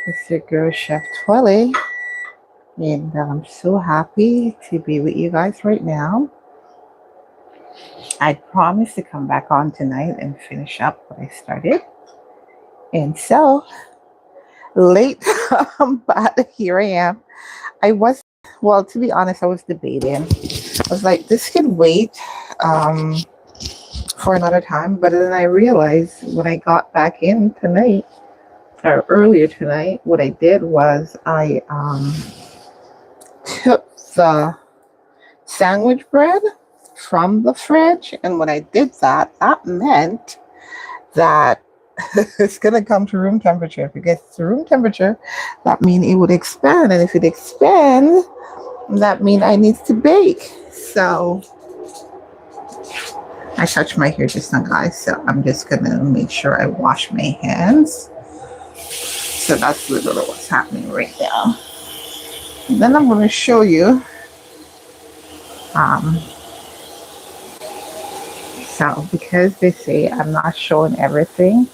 It's your girl, Chef Twellyah, and I'm so happy to be with you guys right now. I promised to come back on tonight and finish up what I started, and so late, but here I am. I was, well, to be honest, I was debating. I was like, this could wait for another time, but then I realized when I got back in tonight, or earlier tonight, what I did was I took the sandwich bread from the fridge, and when I did that, that meant that it's gonna come to room temperature. If it gets to room temperature, that means it would expand, and if it expands, that means I need to bake. So I touched my hair just now, guys, so I'm just gonna make sure I wash my hands. So that's literally what's happening right now. And then I'm gonna show you so because they say I'm not showing everything,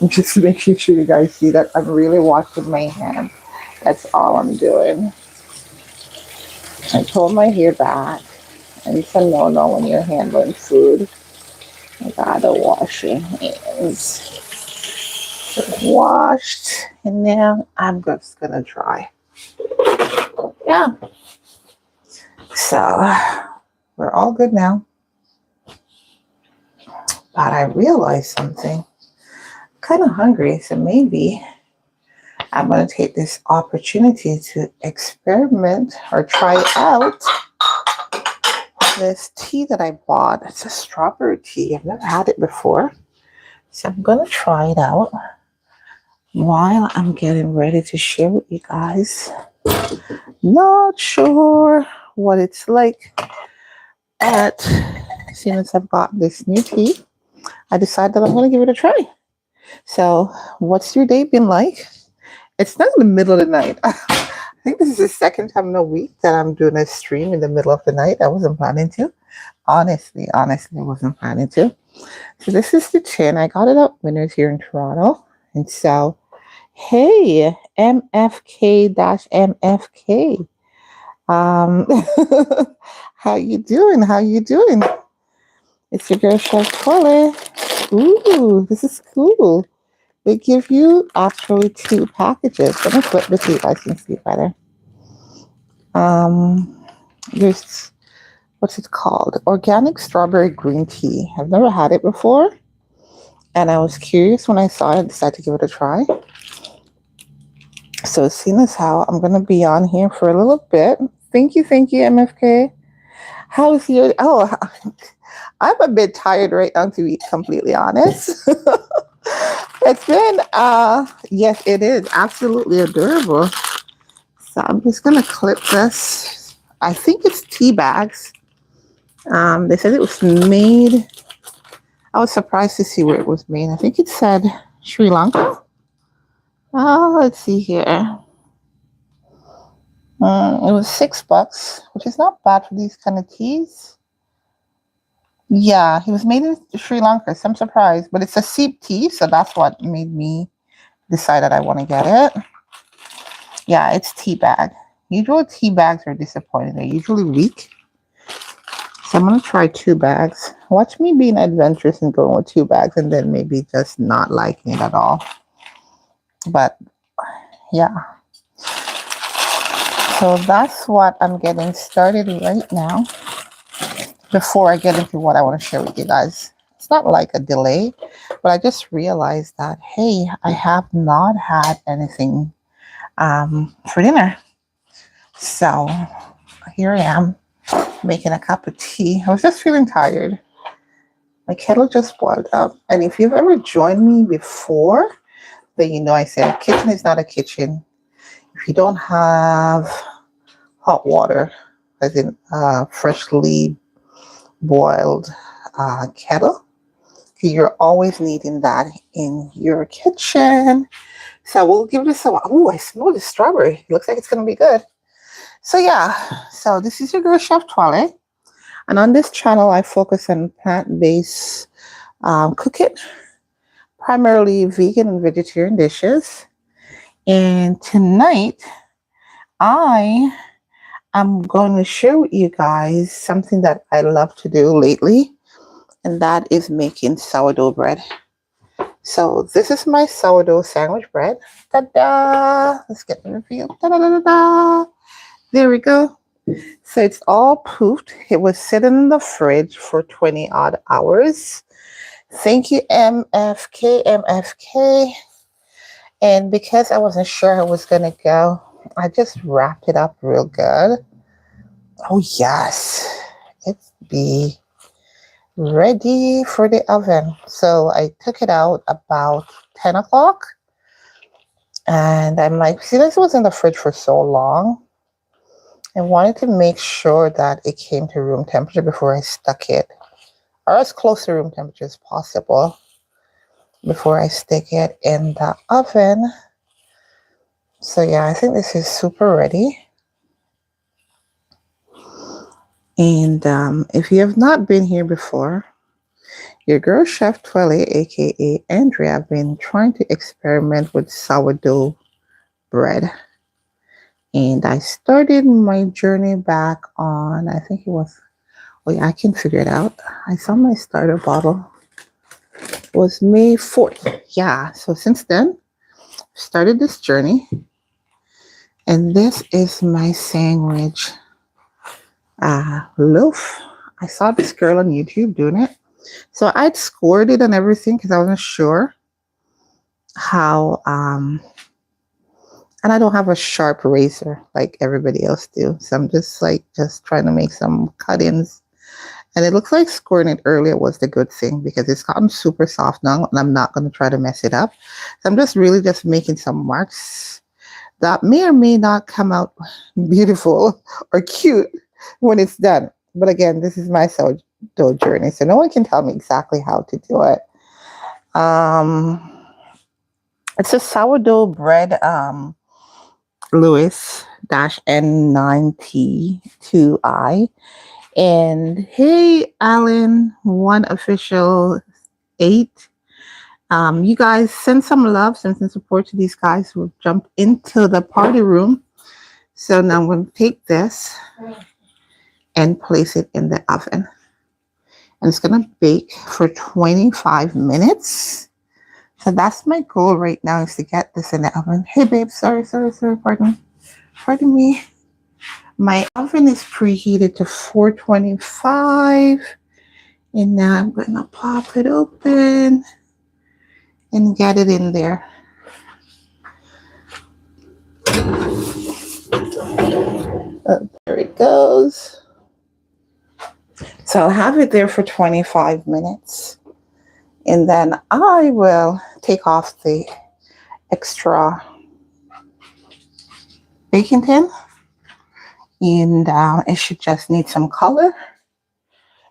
I'm just making sure you guys see that I'm really washing my hands. That's all I'm doing. I pulled my hair back, and it's a no-no when you're handling food. I gotta wash your hands. So washed, and now I'm just gonna dry. Yeah. So we're all good now. But I realized something. I'm kind of hungry, so maybe I'm going to take this opportunity to experiment or try out this tea that I bought. It's a strawberry tea. I've never had it before. So I'm going to try it out while I'm getting ready to share with you guys. Not sure what it's like, but seeing as I've got this new tea, I decided that I'm going to give it a try. So what's your day been like? It's not in the middle of the night. I think this is the second time in a week that I'm doing a stream in the middle of the night. I wasn't planning to. Honestly, I wasn't planning to. So this is the tin. I got it at Winners here in Toronto. And so, hey, MFK-MFK. How you doing? How you doing? It's your girl, Chef Twellyah. Ooh, this is cool. They give you actually 2 packages. Let me flip this so you guys can see better. There's, what's it called? Organic strawberry green tea. I've never had it before, and I was curious when I saw it. I decided to give it a try. So seeing as how I'm going to be on here for a little bit. Thank you, MFK. How's your, oh, I'm a bit tired right now, to be completely honest. It's been, yes, it is absolutely adorable. So I'm just going to clip this. I think it's tea bags. They said it was made. I was surprised to see where it was made. I think it said Sri Lanka. Let's see here. It was $6, which is not bad for these kind of teas. Yeah, he was made in Sri Lanka, so I'm surprised. But it's a seep tea, so that's what made me decide that I want to get it. Yeah, it's tea bag. Usual tea bags are disappointing. They're usually weak. So I'm going to try 2 bags. Watch me being adventurous and going with 2 bags and then maybe just not liking it at all. But, yeah. So that's what I'm getting started right now. Before I get into what I want to share with you guys. It's not like a delay, but I just realized that, hey, I have not had anything for dinner. So here I am making a cup of tea. I was just feeling tired. My kettle just boiled up. And if you've ever joined me before, then you know I said a kitchen is not a kitchen if you don't have hot water, as in freshly boiled kettle. You're always needing that in your kitchen. So we'll give this a while. Oh, I smell the strawberry. It looks like it's going to be good. So yeah, so this is your girl, Chef Twellyah. And on this channel, I focus on plant-based cooking, primarily vegan and vegetarian dishes. And tonight, I am going to show you guys something that I love to do lately, and that is making sourdough bread. So this is my sourdough sandwich bread. Ta-da! Let's get the reveal. Ta-da-da-da-da! There we go. So it's all poofed. It was sitting in the fridge for 20 odd hours. Thank you, MFK. And because I wasn't sure how it was going to go, I just wrapped it up real good. Oh, yes. It's be ready for the oven. So I took it out about 10 o'clock. And I'm like, see, this was in the fridge for so long. I wanted to make sure that it came to room temperature before I stuck it, or as close to room temperature as possible before I stick it in the oven. So yeah, I think this is super ready. And if you have not been here before, your girl Chef Twellyah, aka Andrea, have been trying to experiment with sourdough bread. And I started my journey back on, I think it was, oh yeah, I can figure it out. I saw my starter bottle was May 4th. Yeah, so since then, started this journey. And this is my sandwich loaf. I saw this girl on YouTube doing it. So I'd scored it and everything because I wasn't sure how, and I don't have a sharp razor like everybody else do. So I'm just trying to make some cut-ins. And it looks like scoring it earlier was the good thing because it's gotten super soft now and I'm not going to try to mess it up. So I'm just making some marks that may or may not come out beautiful or cute when it's done. But again, this is my sourdough journey, so no one can tell me exactly how to do it. It's a sourdough bread Lewis-N9T2I. And hey, Alan, 1official8. You guys send some love, send some support to these guys who have jumped into the party room. So now I'm going to take this and place it in the oven. And it's going to bake for 25 minutes. So that's my goal right now, is to get this in the oven. Hey, babe, sorry, pardon me. My oven is preheated to 425. And now I'm going to pop it open and get it in there. There it goes. So I'll have it there for 25 minutes. And then I will take off the extra baking tin. And it should just need some color.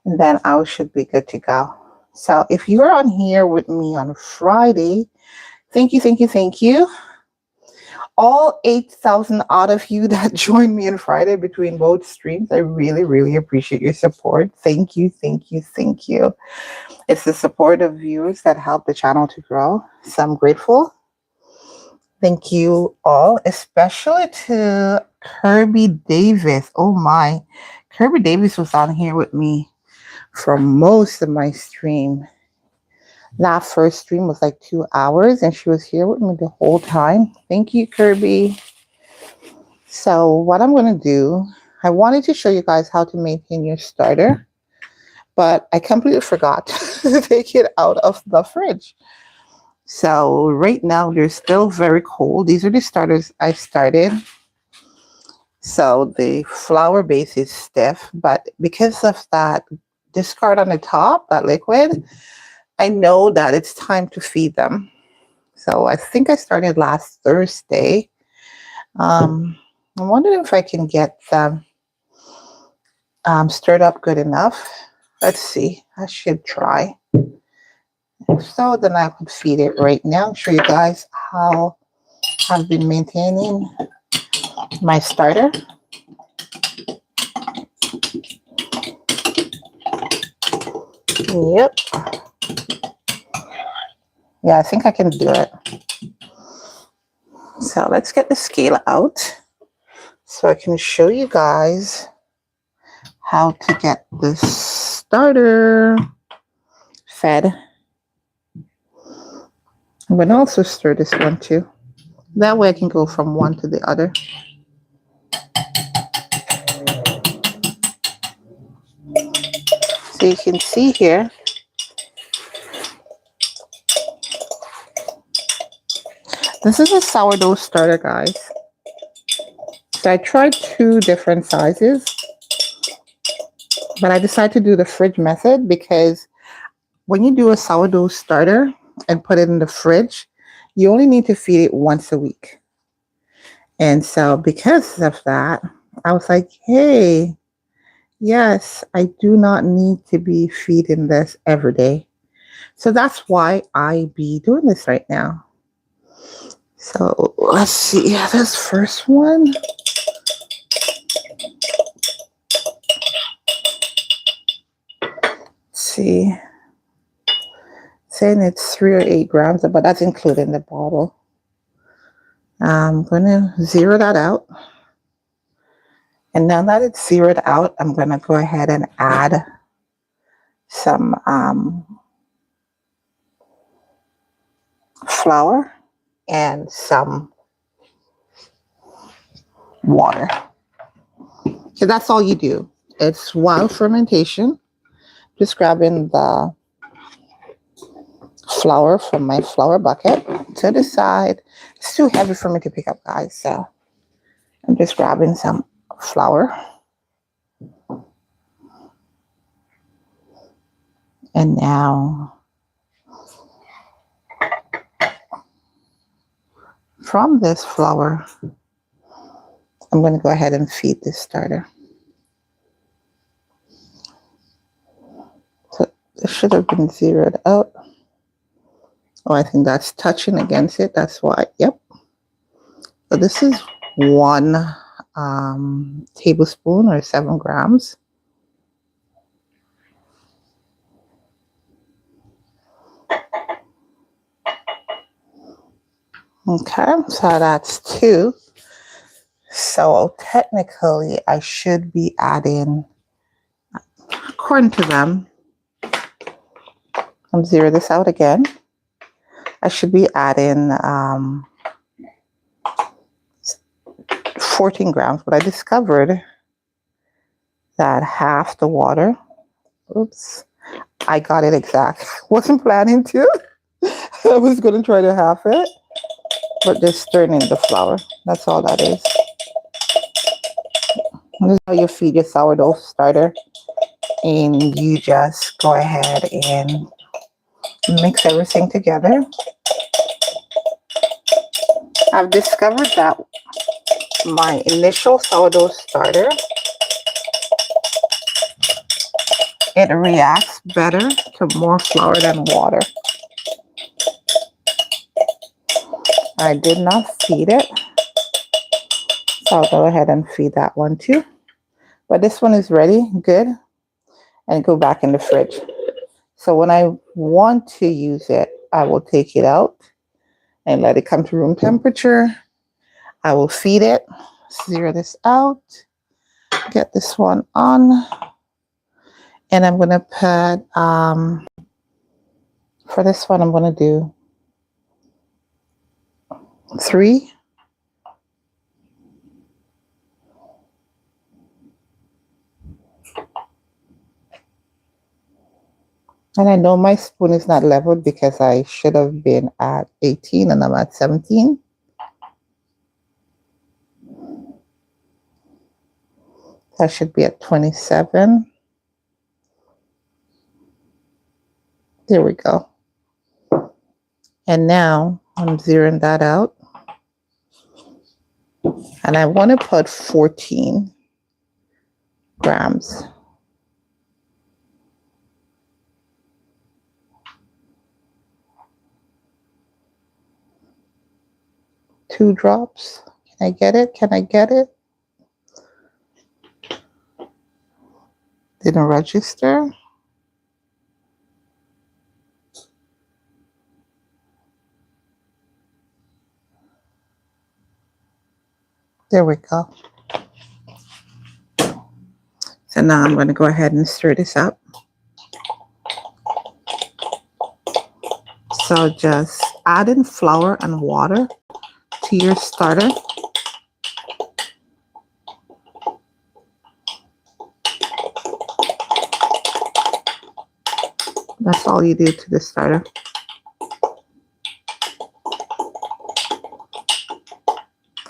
And then I should be good to go. So if you're on here with me on Friday, thank you. All 8,000 odd of you that joined me on Friday between both streams, I really appreciate your support. Thank you. It's the support of viewers that help the channel to grow. So I'm grateful. Thank you all, especially to Kirby Davis. Oh my, Kirby Davis was on here with me for most of my stream. That first stream was like 2 hours and she was here with me the whole time. Thank you, Kirby. So what I'm going to do, I wanted to show you guys how to maintain your starter, but I completely forgot to take it out of the fridge. So right now they're still very cold. These are the starters I started. So the flour base is stiff, but because of that discard on the top, that liquid, I know that it's time to feed them. So I think I started last Thursday. I'm wondering if I can get them stirred up good enough. Let's see. I should try. If so, then I could feed it right now. Show you guys how I've been maintaining my starter. Yep. Yeah, I think I can do it. So So let's get the scale out so I can show you guys how to get this starter fed. I'm going to also stir this one too. That way I can go from one to the other. So you can see here, this is a sourdough starter, guys. So I tried 2 different sizes, but I decided to do the fridge method because when you do a sourdough starter and put it in the fridge, you only need to feed it once a week. And so because of that, I was like, hey, yes, I do not need to be feeding this every day. So that's why I be doing this right now. So let's see this first one. Let's see. Saying it's 3 or 8 grams, but that's including the bottle. I'm going to zero that out. And now that it's zeroed out, I'm going to go ahead and add some flour and some water. So that's all you do. It's wild fermentation. Just grabbing the flour from my flour bucket to the side. It's too heavy for me to pick up, guys. So I'm just grabbing some flour. And now from this flour, I'm going to go ahead and feed this starter. So this should have been zeroed out. Oh, I think that's touching against it. That's why. Yep. So this is 1 tablespoon or 7 grams. Okay, so that's 2. So technically, I should be adding, according to them, I'm zero this out again. I should be adding 14 grams, but I discovered that half the water, oops, I got it exact. Wasn't planning to. I was going to try to half it, but just stirring in the flour. That's all that is. This is how you feed your sourdough starter. And you just go ahead and mix everything together. I've discovered that my initial sourdough starter, it reacts better to more flour than water. I did not feed it, so I'll go ahead and feed that one too. But this one is ready, good, and go back in the fridge. So when I want to use it, I will take it out and let it come to room temperature. I will feed it, zero this out, get this one on, and I'm going to put, for this one, I'm going to do 3. And I know my spoon is not leveled because I should have been at 18 and I'm at 17. I should be at 27. There we go. And now I'm zeroing that out. And I want to put 14 grams. Two drops. Can I get it? Can I get it? Didn't register. There we go. So now I'm going to go ahead and stir this up. So just add in flour and water to your starter. That's all you do to the starter.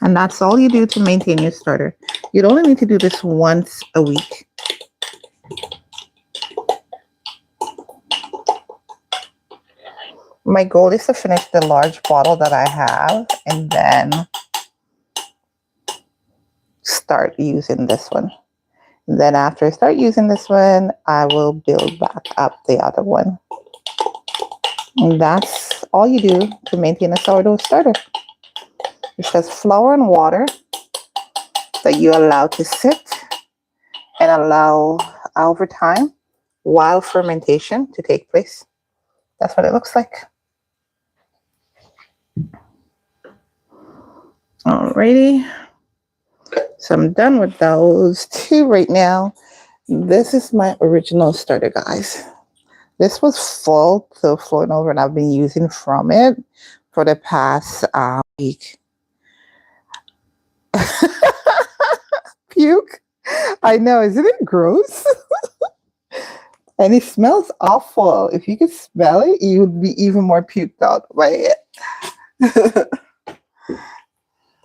And that's all you do to maintain your starter. You'd only need to do this once a week. My goal is to finish the large bottle that I have and then start using this one. And then after I start using this one, I will build back up the other one. And that's all you do to maintain a sourdough starter. It's just flour and water that you allow to sit and allow over time while fermentation to take place. That's what it looks like. Alrighty. So I'm done with those two right now. This is my original starter, guys. This was full to flowing over, and I've been using from it for the past week. Puke. I know, isn't it gross? And it smells awful. If you could smell it, you would be even more puked out by it.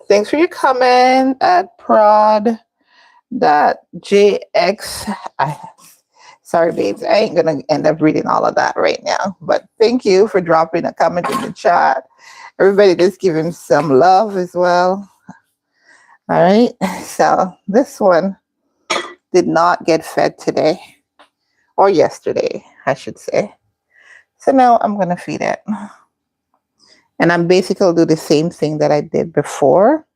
Thanks for your comment at prod.jx. Sorry, babes. I ain't going to end up reading all of that right now. But thank you for dropping a comment in the chat. Everybody just give him some love as well. All right. So this one did not get fed today. Or yesterday, I should say. So now I'm going to feed it. And I'm basically do the same thing that I did before.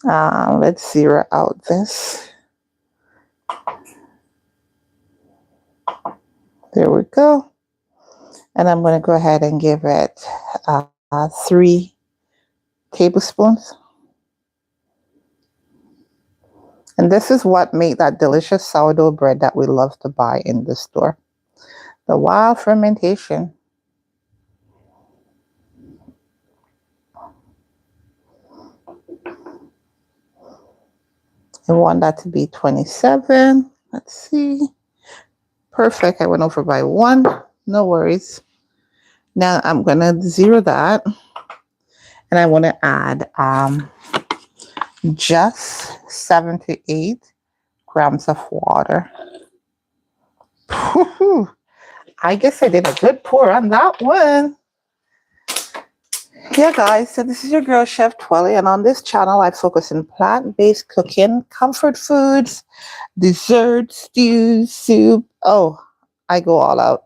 Let's zero out this. There we go. And I'm going to go ahead and give it 3 tablespoons. And this is what made that delicious sourdough bread that we love to buy in the store. The wild fermentation. I want that to be 27. Let's see. Perfect. I went over by 1. No worries. Now I'm going to zero that. And I want to add just 7 to 8 grams of water. I guess I did a good pour on that one. Yeah, guys, so this is your girl, Chef Twellyah, and on this channel, I focus on plant-based cooking, comfort foods, desserts, stews, soup. Oh, I go all out.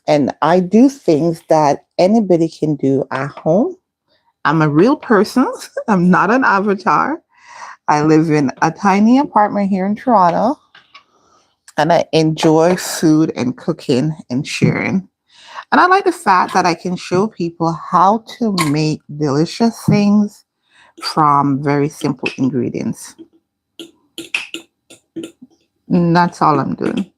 And I do things that anybody can do at home. I'm a real person. I'm not an avatar. I live in a tiny apartment here in Toronto, and I enjoy food and cooking and sharing. And I like the fact that I can show people how to make delicious things from very simple ingredients. And that's all I'm doing.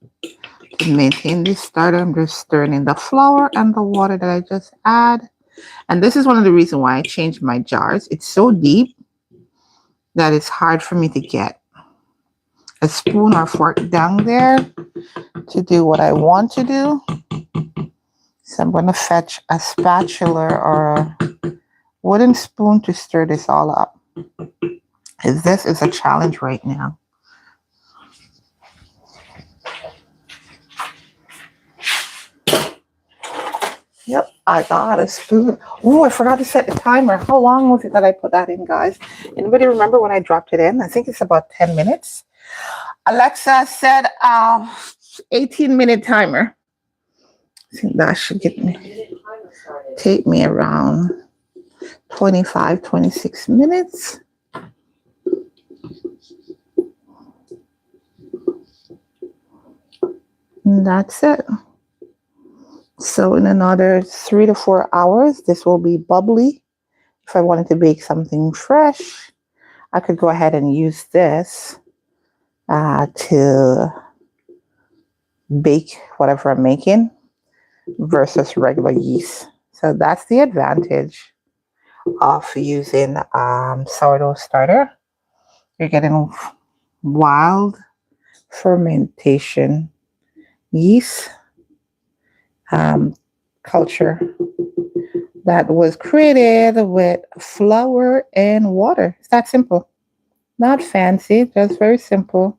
To maintain this starter, I'm just stirring in the flour and the water that I just add. And this is one of the reasons why I changed my jars. It's so deep that it's hard for me to get a spoon or fork down there to do what I want to do. So I'm going to fetch a spatula or a wooden spoon to stir this all up. Because this is a challenge right now. Yep, I got a spoon. Oh, I forgot to set the timer. How long was it that I put that in, guys? Anybody remember when I dropped it in? I think it's about 10 minutes. Alexa said 18-minute timer. I think that should take me around 25, 26 minutes. And that's it. So in another 3 to 4 hours, this will be bubbly. If I wanted to bake something fresh, I could go ahead and use this to bake whatever I'm making versus regular yeast. So that's the advantage of using sourdough starter. You're getting wild fermentation yeast culture that was created with flour and water. It's that simple. Not fancy, just very simple,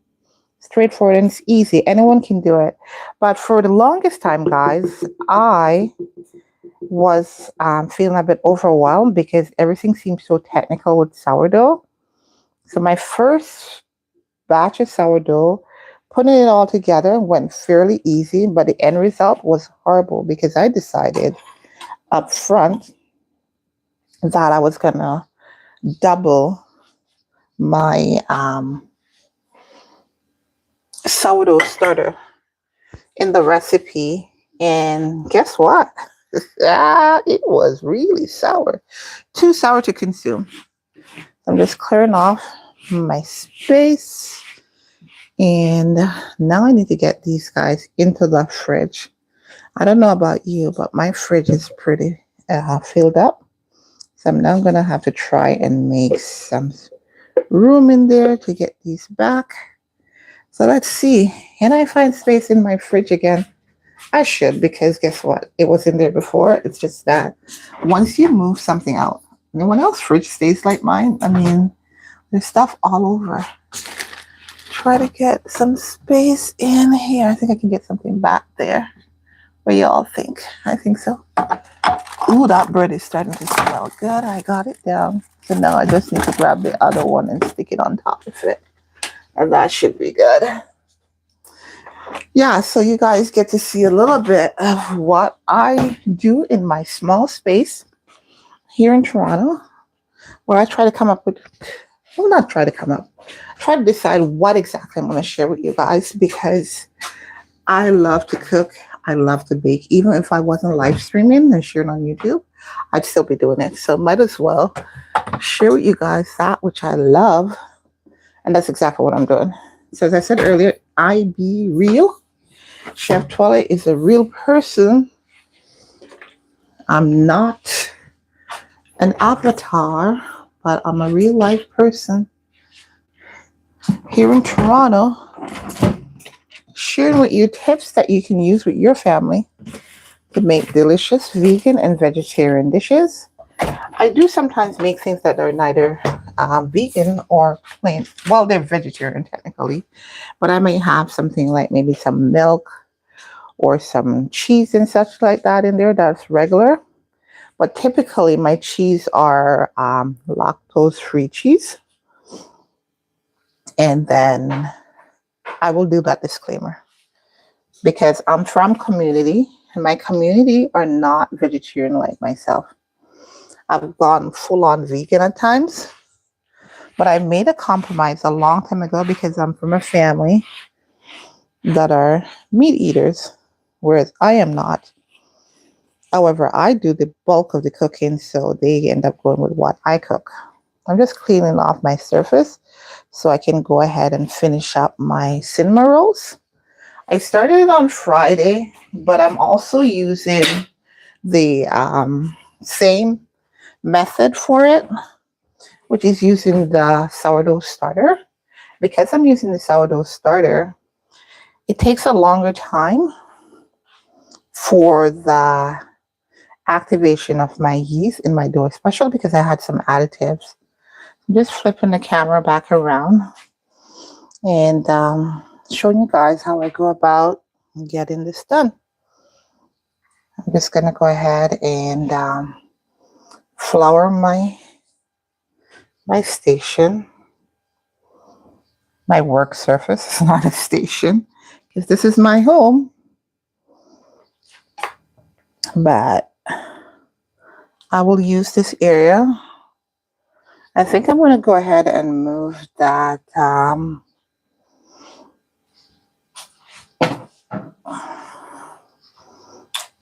straightforward, and it's easy. Anyone can do it. But for the longest time, guys, I was feeling a bit overwhelmed because everything seems so technical with sourdough. So my first batch of sourdough, putting it all together went fairly easy, but the end result was horrible because I decided up front that I was gonna double my sourdough starter in the recipe, and guess what? It was really sour, too sour to consume. I'm just clearing off my space, and now I need to get these guys into the fridge. I don't know about you, but my fridge is pretty filled up, so I'm now gonna have to try and make some room in there to get these back. So let's see, can I find space in my fridge again? I should, because guess what? It was in there before. It's just that once you move something out, anyone else's fridge stays like mine. I mean, there's stuff all over. Try to get some space in here. I think I can get something back there. What do y'all think? I think so. Ooh, that bread is starting to smell good. I got it down. So now I just need to grab the other one and stick it on top of it. And that should be good. Yeah, so you guys get to see a little bit of what I do in my small space here in Toronto, where I try to come up with, well, not try to come up, try to decide what exactly I'm going to share with you guys, because I love to cook. I love to bake. Even if I wasn't live streaming and sharing on YouTube, I'd still be doing it. So might as well share with you guys that which I love. And that's exactly what I'm doing. So as I said earlier, I be real. Chef Twellyah is a real person. I'm not an avatar, but I'm a real life person here in Toronto, sharing with you tips that you can use with your family to make delicious vegan and vegetarian dishes. I do sometimes make things that are neither vegan or plain. Well, they're vegetarian technically, but I may have something like maybe some milk or some cheese and such like that in there that's regular. But typically my cheese are lactose-free cheese. And then I will do that disclaimer because I'm from community, and my community are not vegetarian like myself. I've gone full-on vegan at times, but I made a compromise a long time ago because I'm from a family that are meat eaters, whereas I am not. However, I do the bulk of the cooking, so they end up going with what I cook. I'm just cleaning off my surface so I can go ahead and finish up my cinnamon rolls. I started it on Friday, but I'm also using the same method for it, which is using the sourdough starter. Because I'm using the sourdough starter, it takes a longer time for the activation of my yeast in my dough, especially because I had some additives. I'm just flipping the camera back around and showing you guys how I go about getting this done. I'm just going to go ahead and flour my station, my work surface. It's not a station because this is my home, but I will use this area. I think I'm going to go ahead and move that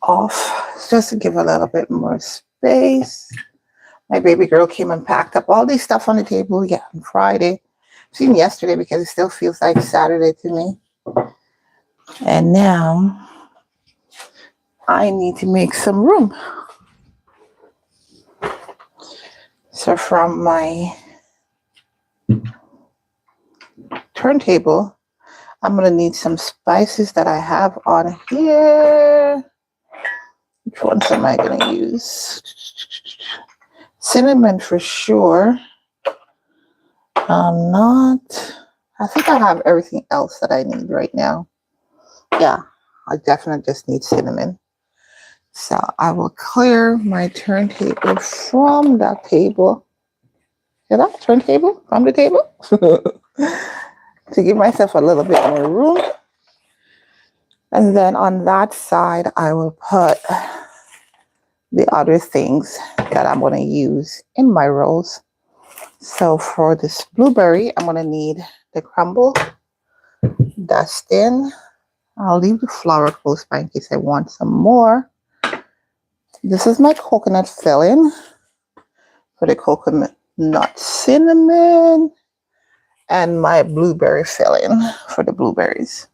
off just to give a little bit more space. My baby girl came and packed up all this stuff on the table. Yeah, on Friday. Seen yesterday because it still feels like Saturday to me. And now I need to make some room. So from my turntable, I'm going to need some spices that I have on here. Which ones am I going to use? Cinnamon for sure. I think I have everything else that I need right now. Yeah, I definitely just need cinnamon. So I will clear my turntable from that table. Hear that? Turntable from the table? To give myself a little bit more room. And then on that side, I will put the other things that I'm going to use in my rolls. So for this blueberry, I'm going to need the crumble, dust in. I'll leave the flour close by in case I want some more. This is my coconut filling for the coconut cinnamon, and my blueberry filling for the blueberries.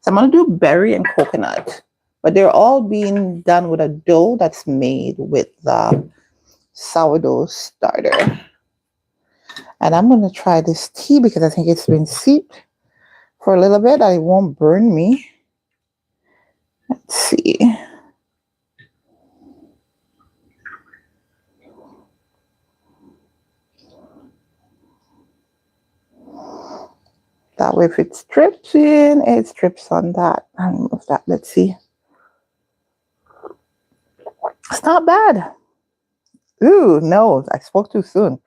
So I'm going to do berry and coconut, but they're all being done with a dough that's made with the sourdough starter. And I'm going to try this tea because I think it's been steeped for a little bit. It won't burn me. Let's see. That way if it drips in, it drips on that. I'll remove that. Let's see. It's not bad. Ooh, no, I spoke too soon.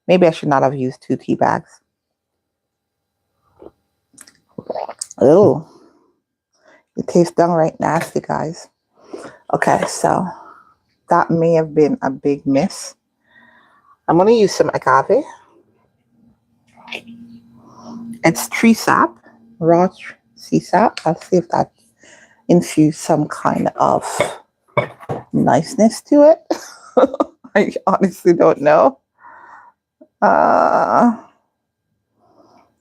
Maybe I should not have used 2 tea bags. Ooh, it tastes downright nasty, guys. Okay, so that may have been a big miss. I'm going to use some agave. It's tree sap, raw sea sap. I'll see if that infused some kind of niceness to it. I honestly don't know.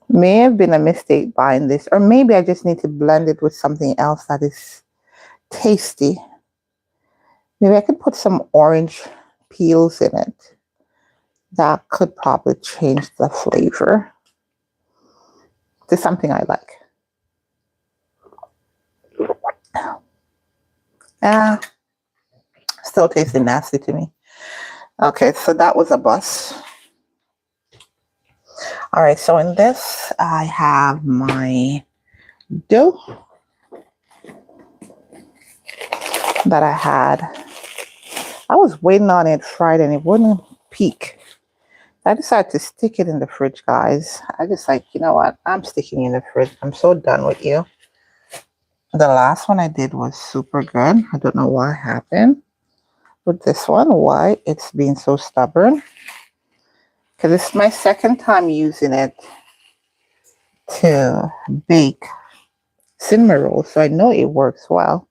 May have been a mistake buying this, or maybe I just need to blend it with something else that is tasty. Maybe I could put some orange peels in it. That could probably change the flavor to something I like. Still tasting nasty to me. Okay, so that was a bust. All right, so in this, I have my dough that I had. I was waiting on it Friday and it wouldn't peak. I decided to stick it in the fridge, guys. I just like, you know what? I'm sticking it in the fridge. I'm so done with you. The last one I did was super good. I don't know what happened with this one. Why it's being so stubborn. Because it's my second time using it to bake cinnamon rolls. So I know it works well.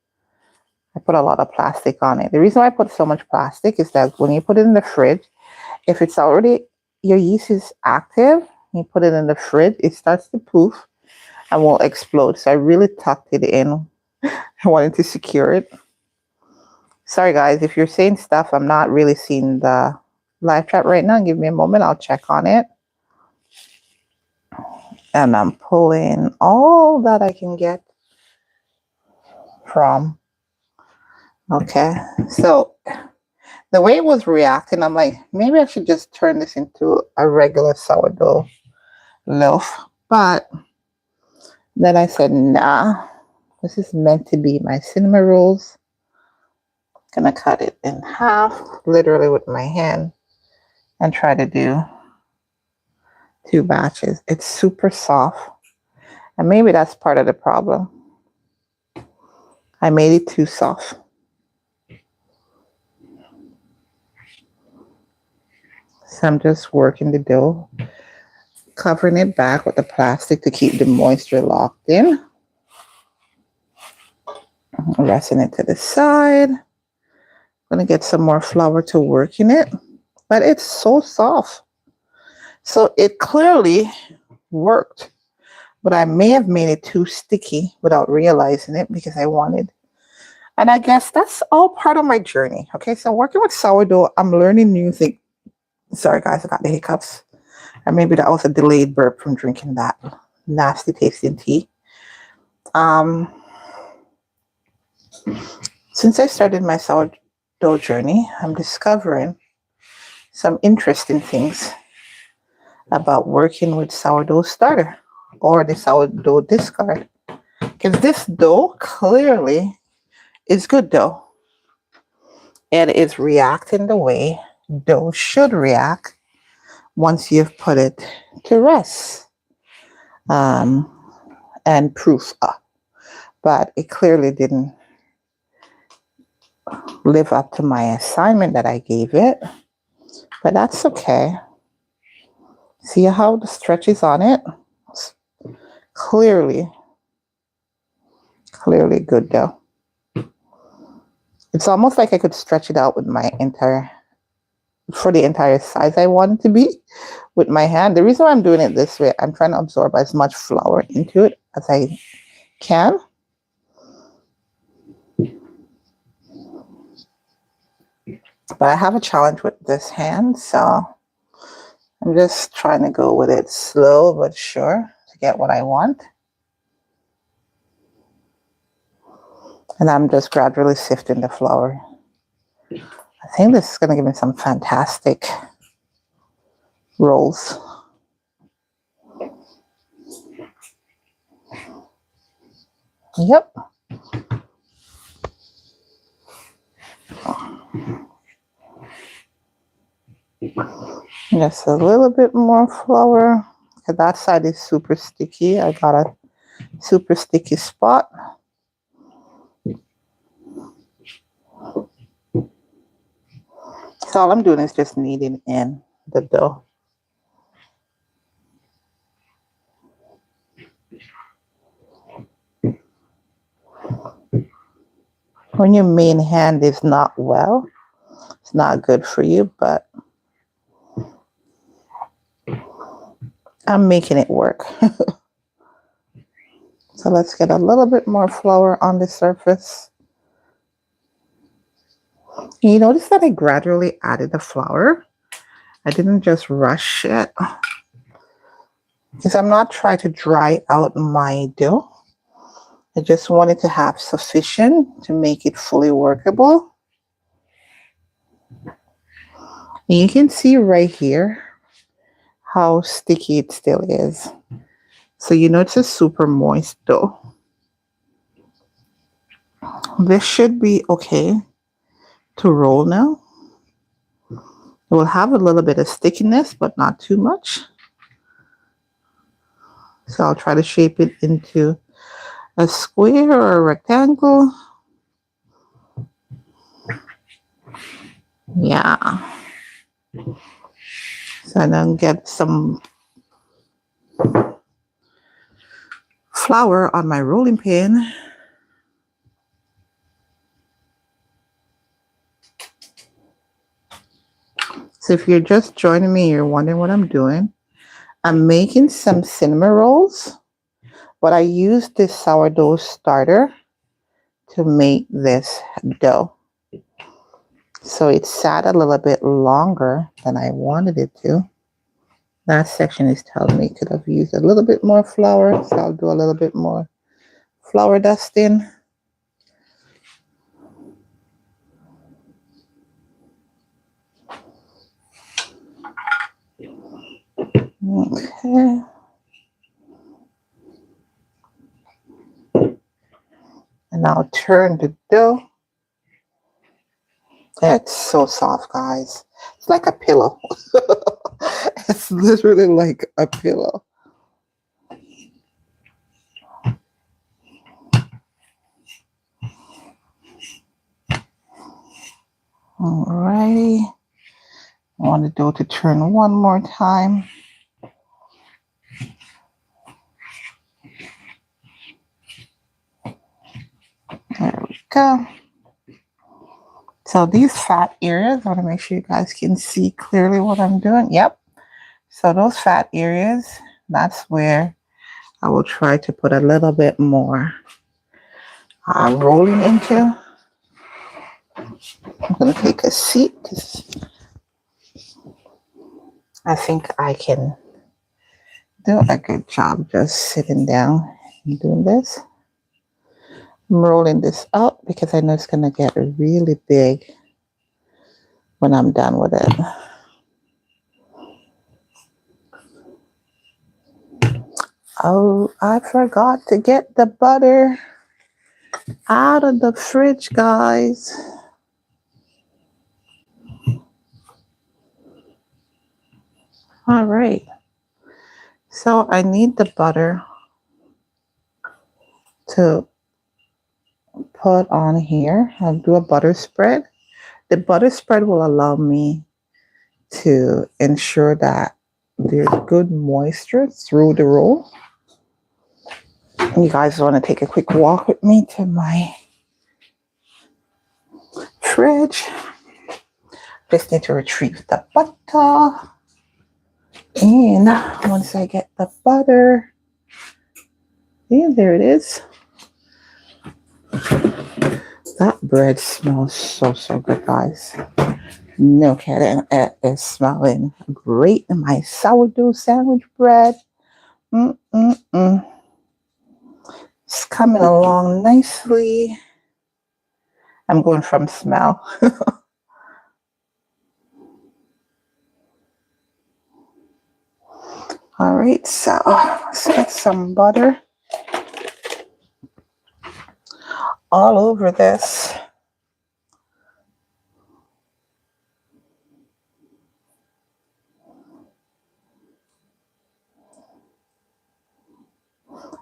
I put a lot of plastic on it. The reason why I put so much plastic is that when you put it in the fridge, if it's already, your yeast is active, you put it in the fridge, it starts to poof and will explode. So I really tucked it in. I wanted to secure it. Sorry guys, if you're saying stuff, I'm not really seeing the live chat right now. Give me a moment, I'll check on it. And I'm pulling all that I can get from. Okay, so the way it was reacting, I'm like, maybe I should just turn this into a regular sourdough loaf. But then I said, nah, this is meant to be my cinnamon rolls. Gonna cut it in half, literally with my hand, and try to do 2 batches. It's super soft, and maybe that's part of the problem. I made it too soft. So I'm just working the dough, covering it back with the plastic to keep the moisture locked in. Resting it to the side. I'm going to get some more flour to work in it. but it's so soft. So it clearly worked, but I may have made it too sticky without realizing it because I wanted. And I guess that's all part of my journey. Okay, so working with sourdough, I'm learning new things. Sorry, guys, I got the hiccups. And maybe that was a delayed burp from drinking that nasty tasting tea. Since I started my sourdough journey, I'm discovering some interesting things about working with sourdough starter or the sourdough discard. Because this dough clearly is good dough. And it's reacting the way dough should react once you've put it to rest and proof up. But it clearly didn't live up to my assignment that I gave it. But that's okay. See how the stretch is on it? It's clearly good dough. It's almost like I could stretch it out with my for the entire size I want it to be with my hand. The reason why I'm doing it this way, I'm trying to absorb as much flour into it as I can. But I have a challenge with this hand, so I'm just trying to go with it slow but sure to get what I want. And I'm just gradually sifting the flour. I think this is going to give me some fantastic rolls. Yep. Just a little bit more flour. That side is super sticky. I got a super sticky spot. So all I'm doing is just kneading in the dough. When your main hand is not well, it's not good for you, but I'm making it work. So let's get a little bit more flour on the surface. You notice that I gradually added the flour. I didn't just rush it because I'm not trying to dry out my dough. I just wanted to have sufficient to make it fully workable. And you can see right here how sticky it still is. So you know it's a super moist dough. This should be okay to roll now. It will have a little bit of stickiness, but not too much. So I'll try to shape it into a square or a rectangle. Yeah. So I then get some flour on my rolling pin. So if you're just joining me, you're wondering what I'm doing. I'm making some cinnamon rolls, but I used this sourdough starter to make this dough. So it sat a little bit longer than I wanted it to. That section is telling me could have used a little bit more flour, so I'll do a little bit more flour dusting. Okay. And I'll turn the dough. It's so soft, guys. It's like a pillow. It's literally like a pillow. Alrighty. I want the dough to turn one more time. There we go. So these fat areas, I want to make sure you guys can see clearly what I'm doing. Yep. So those fat areas, that's where I will try to put a little bit more rolling into. I'm going to take a seat because I think I can do a good job just sitting down and doing this. I'm rolling this out because I know it's going to get really big when I'm done with it. Oh, I forgot to get the butter out of the fridge, guys. All right. So I need the butter to put on here. I'll do a butter spread. The butter spread will allow me to ensure that there's good moisture through the roll. You guys want to take a quick walk with me to my fridge. Just need to retrieve the butter. And once I get the butter, yeah, there it is. That bread smells so good, guys. No kidding, it is smelling great. My sourdough sandwich bread. It's coming along nicely. I'm going from smell. All right, so let's get some butter all over this.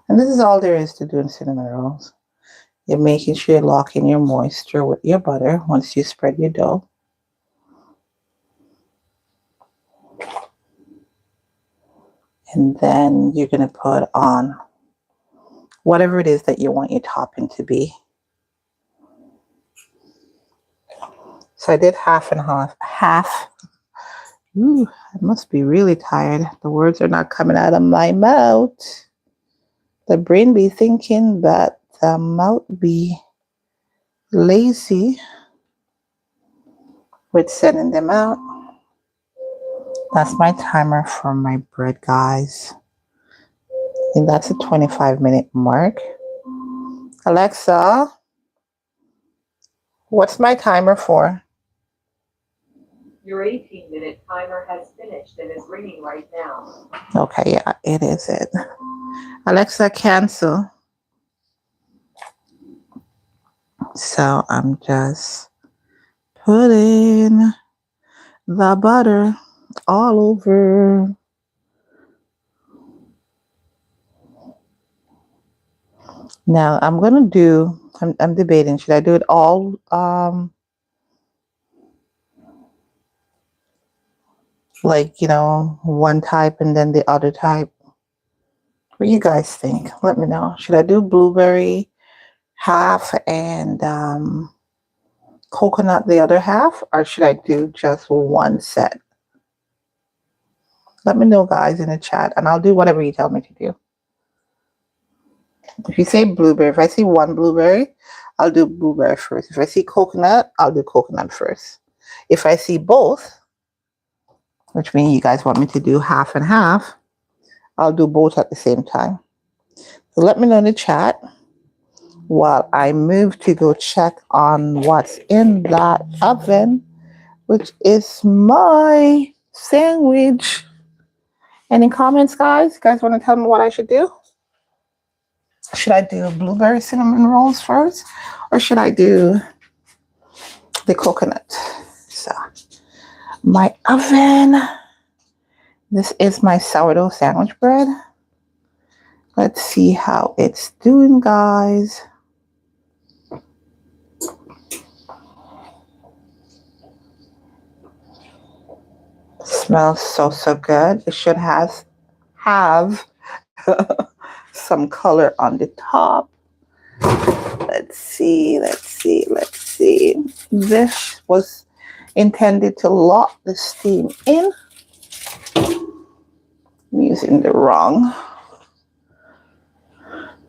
And this is all there is to doing cinnamon rolls. You're making sure you're locking your moisture with your butter once you spread your dough. And then you're going to put on whatever it is that you want your topping to be. So I did half and half. Ooh, I must be really tired. The words are not coming out of my mouth. The brain be thinking, but the mouth be lazy with sending them out. That's my timer for my bread, guys. And that's a 25-minute mark. Alexa, what's my timer for? Your 18-minute timer has finished and is ringing right now. Okay, yeah, it is it. Alexa, cancel. So I'm just putting the butter all over. Now I'm gonna do, I'm debating, should I do it all like, you know, one type and then the other type? What do you guys think? Let me know. Should I do blueberry half and coconut the other half, or should I do just one set? Let me know, guys, in the chat, and I'll do whatever you tell me to do. If you say blueberry, if I see one blueberry, I'll do blueberry first. If I see coconut, I'll do coconut first. If I see both, which means you guys want me to do half and half, I'll do both at the same time. So let me know in the chat while I move to go check on what's in that oven, which is my sandwich. Any comments, guys? You guys want to tell me what I should do? Should I do blueberry cinnamon rolls first, or should I do the coconut? So my oven, this is my sourdough sandwich bread. Let's see how it's doing, guys. Smells so good. It should have some color on the top. Let's see. see. This was intended to lock the steam in. I'm using the wrong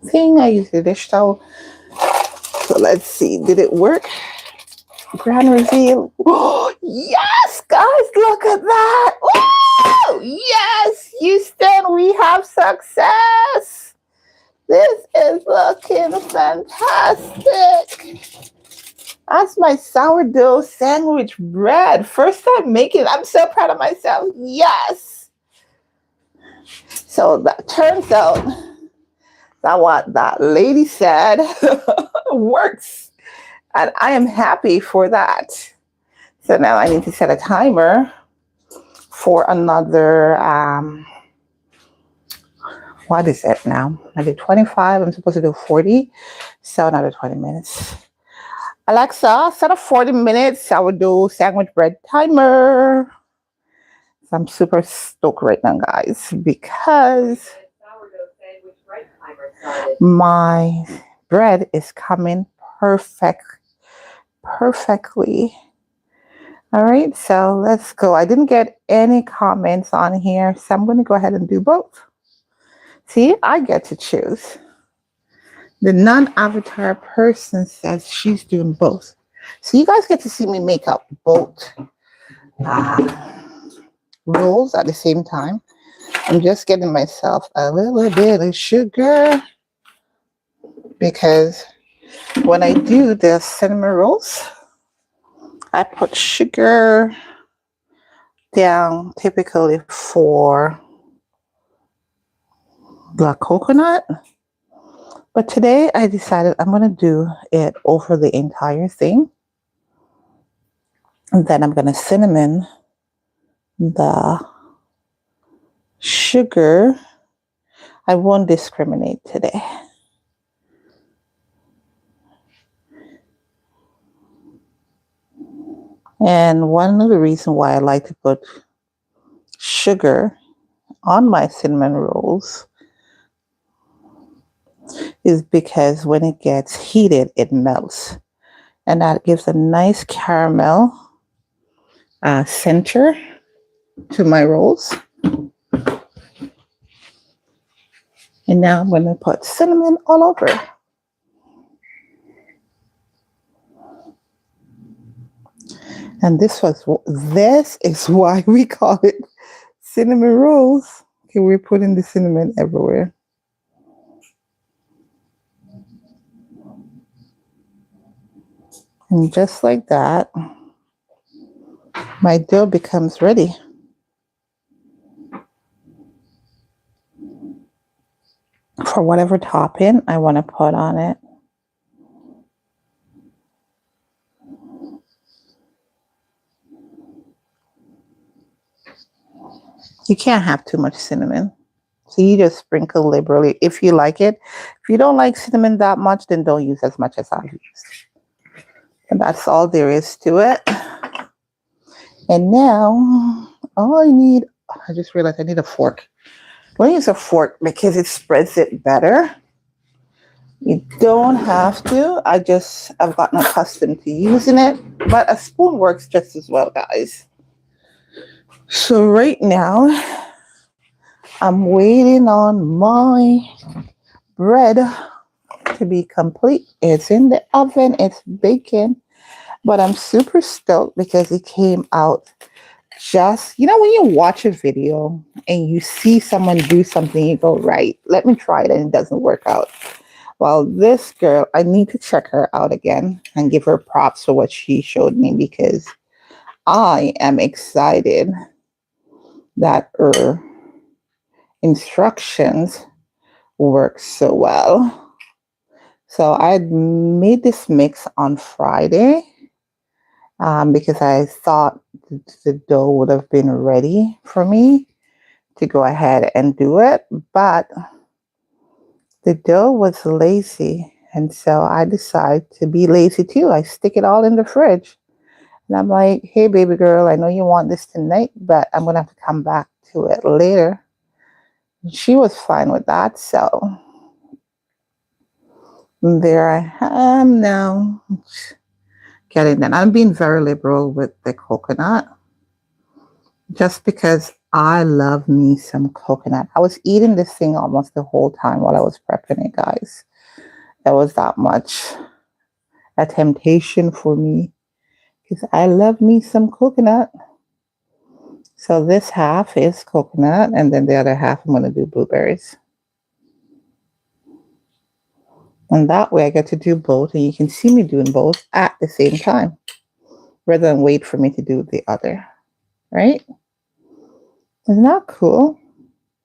thing. I used the dish towel. So let's see. Did it work? Grand reveal. Oh, yes, guys, look at that. Oh, yes, Houston, we have success. This is looking fantastic. That's my sourdough sandwich bread. First time making it. I'm so proud of myself. Yes. So that turns out that what that lady said works. And I am happy for that. So now I need to set a timer for another, what is it now? I did 25. I'm supposed to do 40. So another 20 minutes. Alexa, set a 40 minutes sourdough sandwich bread timer. So I'm super stoked right now, guys, because my bread is coming perfectly. All right, so let's go. I didn't get any comments on here, so I'm going to go ahead and do both. See, I get to choose. The non-avatar person says she's doing both. So you guys get to see me make up both rolls at the same time. I'm just getting myself a little bit of sugar because when I do the cinnamon rolls, I put sugar down typically for the coconut. But today I decided I'm going to do it over the entire thing. And then I'm going to cinnamon the sugar. I won't discriminate today. And one of the reasons why I like to put sugar on my cinnamon rolls is because when it gets heated, it melts. And that gives a nice caramel center to my rolls. And now I'm going to put cinnamon all over. And this is why we call it cinnamon rolls. Okay, we're putting the cinnamon everywhere. And just like that, my dough becomes ready. For whatever topping I want to put on it. You can't have too much cinnamon. So you just sprinkle liberally if you like it. If you don't like cinnamon that much, then don't use as much as I use. And that's all there is to it. And now, I just realized I need a fork. I'm going to use a fork because it spreads it better. You don't have to. I've gotten accustomed to using it. But a spoon works just as well, guys. So right now, I'm waiting on my bread to be complete. It's in the oven. It's baking. But I'm super stoked because it came out just, when you watch a video and you see someone do something, you go, right, let me try it, and it doesn't work out. Well, this girl, I need to check her out again and give her props for what she showed me because I am excited that her instructions work so well. So I made this mix on Friday because I thought the dough would have been ready for me to go ahead and do it. But the dough was lazy. And so I decided to be lazy too. I stick it all in the fridge. And I'm like, hey, baby girl, I know you want this tonight, but I'm going to have to come back to it later. And she was fine with that. So there I am now, getting that. I'm being very liberal with the coconut just because I love me some coconut. I was eating this thing almost the whole time while I was prepping it, guys. It was that much a temptation for me because I love me some coconut. So this half is coconut, and then the other half I'm going to do blueberries. And that way I get to do both, and you can see me doing both at the same time rather than wait for me to do the other, right? Isn't that cool?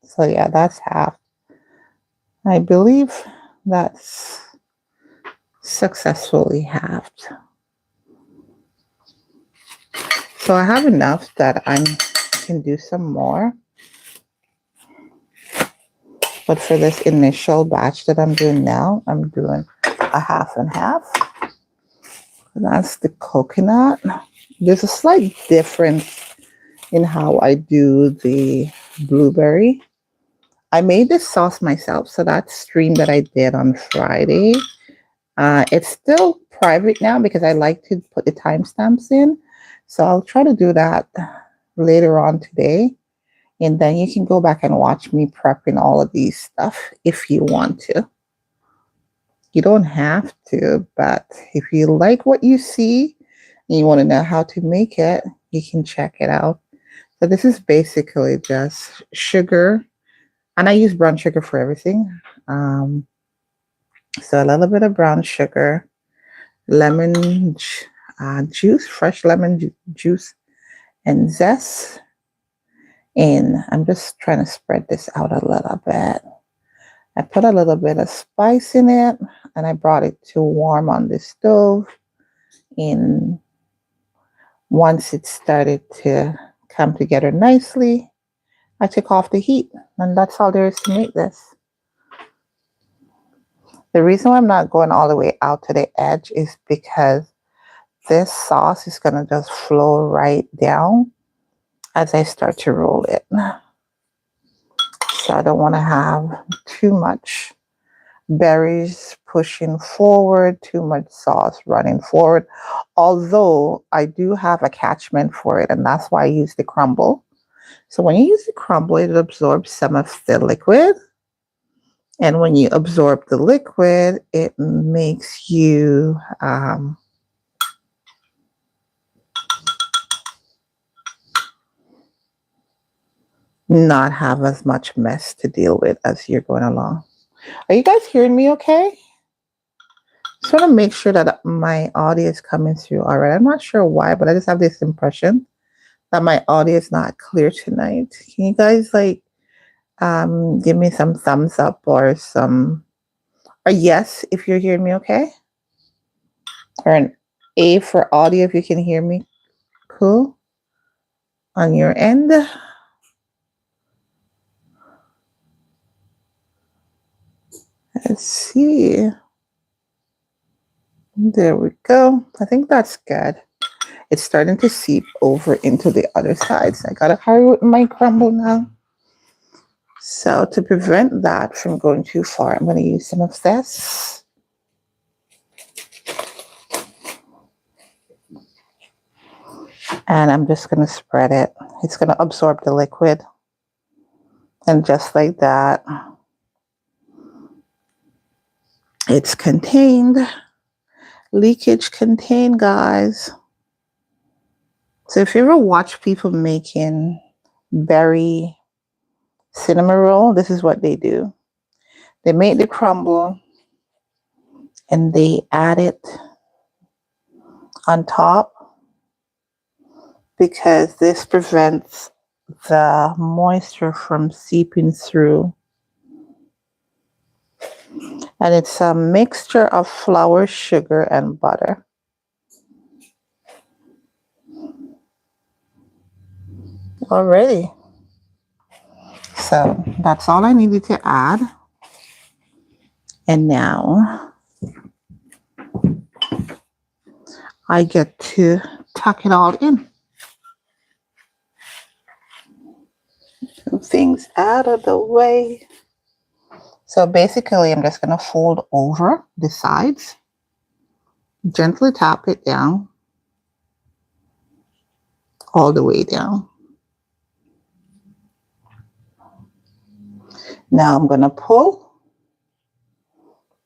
So yeah, that's half. I believe that's successfully halved. So I have enough that I can do some more. But for this initial batch that I'm doing now, I'm doing a half and half. That's the coconut. There's a slight difference in how I do the blueberry. I made this sauce myself, so that stream that I did on Friday, it's still private now because I like to put the timestamps in. So I'll try to do that later on today. And then you can go back and watch me prepping all of these stuff if you want to. You don't have to, but if you like what you see and you want to know how to make it, you can check it out. So this is basically just sugar, and I use brown sugar for everything. So a little bit of brown sugar, lemon juice, fresh lemon juice, and zest. And I'm just trying to spread this out a little bit. I put a little bit of spice in it, and I brought it to warm on the stove. And once it started to come together nicely, I took off the heat, and that's all there is to make this. The reason why I'm not going all the way out to the edge is because this sauce is going to just flow right down as I start to roll it. So I don't want to have too much berries pushing forward, too much sauce running forward. Although I do have a catchment for it, and that's why I use the crumble. So when you use the crumble, it absorbs some of the liquid. And when you absorb the liquid, it makes you not have as much mess to deal with as you're going along. Are you guys hearing me okay? Just want to make sure that my audio is coming through all right. I'm not sure why, but I just have this impression that my audio is not clear tonight. Can you guys like give me some thumbs up or a yes if you're hearing me okay? Or an A for audio if you can hear me. Cool. On your end. Let's see. There we go. I think that's good. It's starting to seep over into the other sides. I gotta hurry with my crumble now. So to prevent that from going too far, I'm going to use some of this. And I'm just going to spread it. It's going to absorb the liquid. And just like that, it's contained. Leakage contained, guys. So if you ever watch people making berry cinnamon roll, this is what they do. They make the crumble and they add it on top because this prevents the moisture from seeping through. And it's a mixture of flour, sugar, and butter. Already. So that's all I needed to add. And now I get to tuck it all in. Move things out of the way. So basically, I'm just going to fold over the sides, gently tap it down, all the way down. Now I'm going to pull,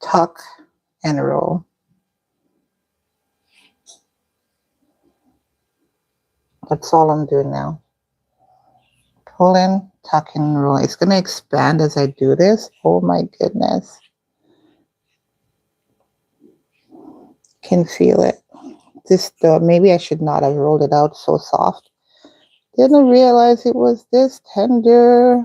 tuck, and roll. That's all I'm doing now. Pull in, tuck, and roll. It's going to expand as I do this. Oh my goodness. Can feel it. This dough, maybe I should not have rolled it out so soft. Didn't realize it was this tender.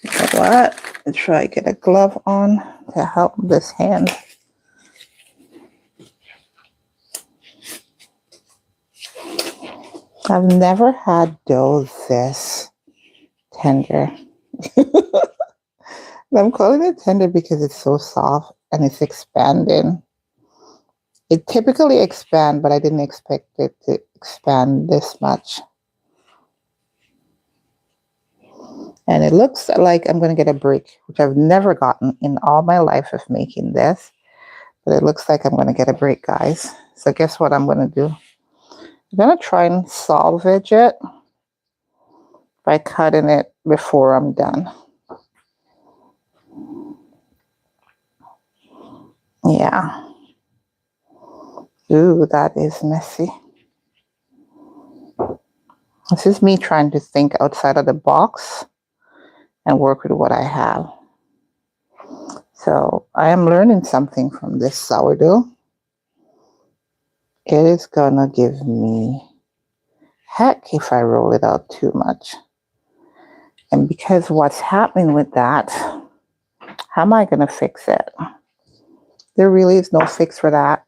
You know what? I'll try to get a glove on to help this hand. I've never had dough this tender. I'm calling it tender because it's so soft and it's expanding. It typically expands, but I didn't expect it to expand this much. And it looks like I'm going to get a break, which I've never gotten in all my life of making this. But it looks like I'm going to get a break, guys. So guess what I'm going to do? I'm going to try and salvage it by cutting it before I'm done. Yeah. Ooh, that is messy. This is me trying to think outside of the box and work with what I have. So I am learning something from this sourdough. It is gonna give me heck if I roll it out too much. And because what's happening with that, how am I gonna fix it? There really is no fix for that.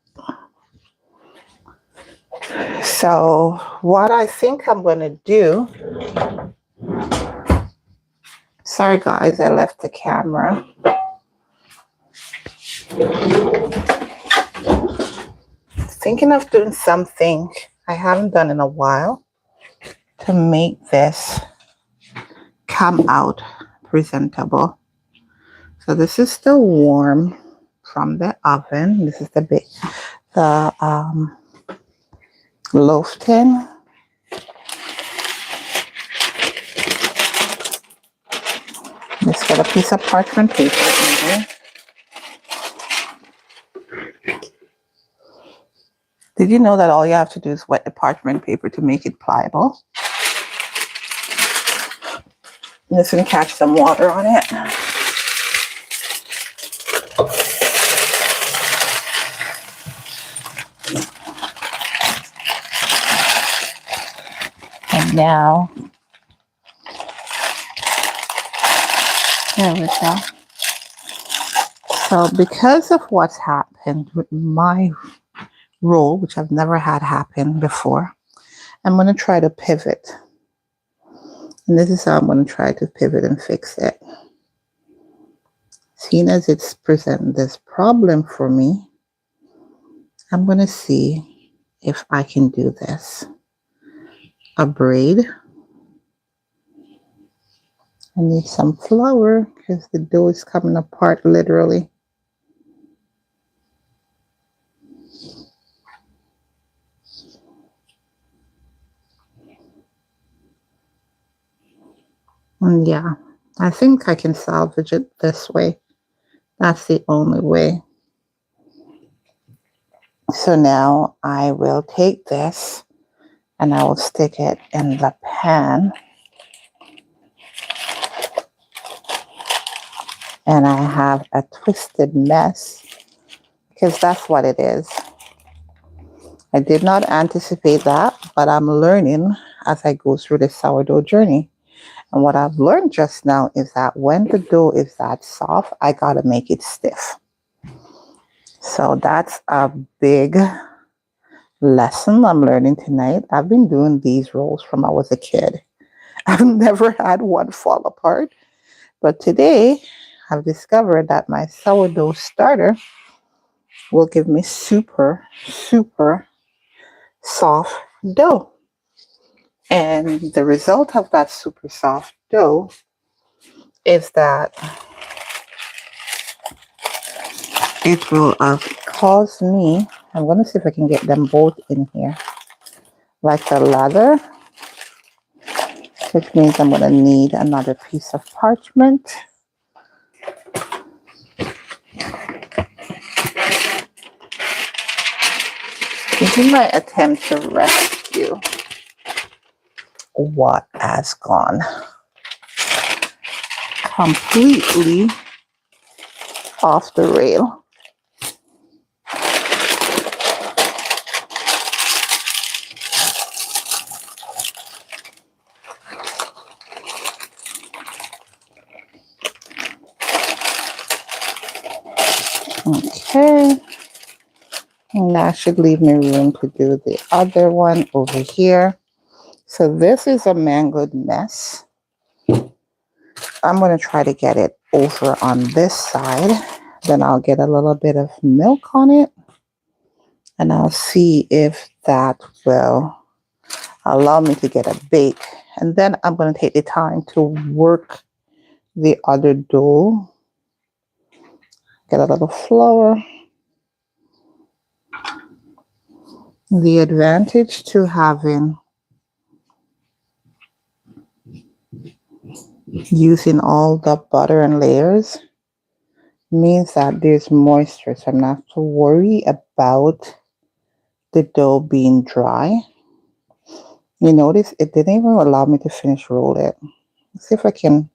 So what I think I'm gonna do, sorry guys, I left the camera. Thinking of doing something I haven't done in a while to make this come out presentable. So this is still warm from the oven. This is the loaf tin. Just get a piece of parchment paper in here. Did you know that all you have to do is wet the parchment paper to make it pliable? I'm just going to catch some water on it. And now, there we go. So because of what's happened with my roll, which I've never had happen before, I'm going to try to pivot. And this is how I'm going to try to pivot and fix it. Seeing as it's presenting this problem for me, I'm going to see if I can do this. A braid. I need some flour because the dough is coming apart literally. And yeah, I think I can salvage it this way. That's the only way. So now I will take this and I will stick it in the pan. And I have a twisted mess because that's what it is. I did not anticipate that, but I'm learning as I go through the sourdough journey. And what I've learned just now is that when the dough is that soft, I gotta make it stiff. So that's a big lesson I'm learning tonight. I've been doing these rolls from I was a kid. I've never had one fall apart. But today, I've discovered that my sourdough starter will give me super, super soft dough. And the result of that super soft dough is that it will cause me, I'm going to see if I can get them both in here. like a leather, which means I'm going to need another piece of parchment. This is my attempt to rescue what has gone completely off the rail. Okay, and that should leave me room to do the other one over here. So this is a mangled mess. I'm going to try to get it over on this side. Then I'll get a little bit of milk on it. And I'll see if that will allow me to get a bake. And then I'm going to take the time to work the other dough. Get a little flour. The advantage to having using all the butter and layers means that there's moisture, so I'm not have to worry about the dough being dry. You notice it didn't even allow me to finish roll it. Let's see if I can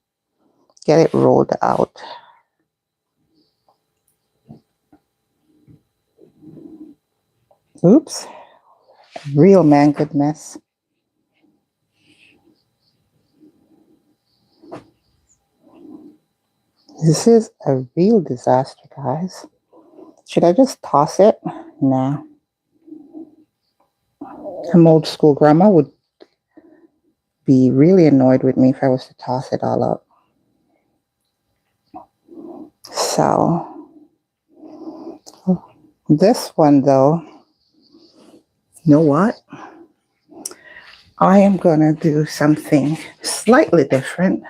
get it rolled out. Oops, real mangled mess. This is a real disaster, guys. Should I just toss it? Nah. Some old school grandma would be really annoyed with me if I was to toss it all up. So, this one though, you know what? I am going to do something slightly different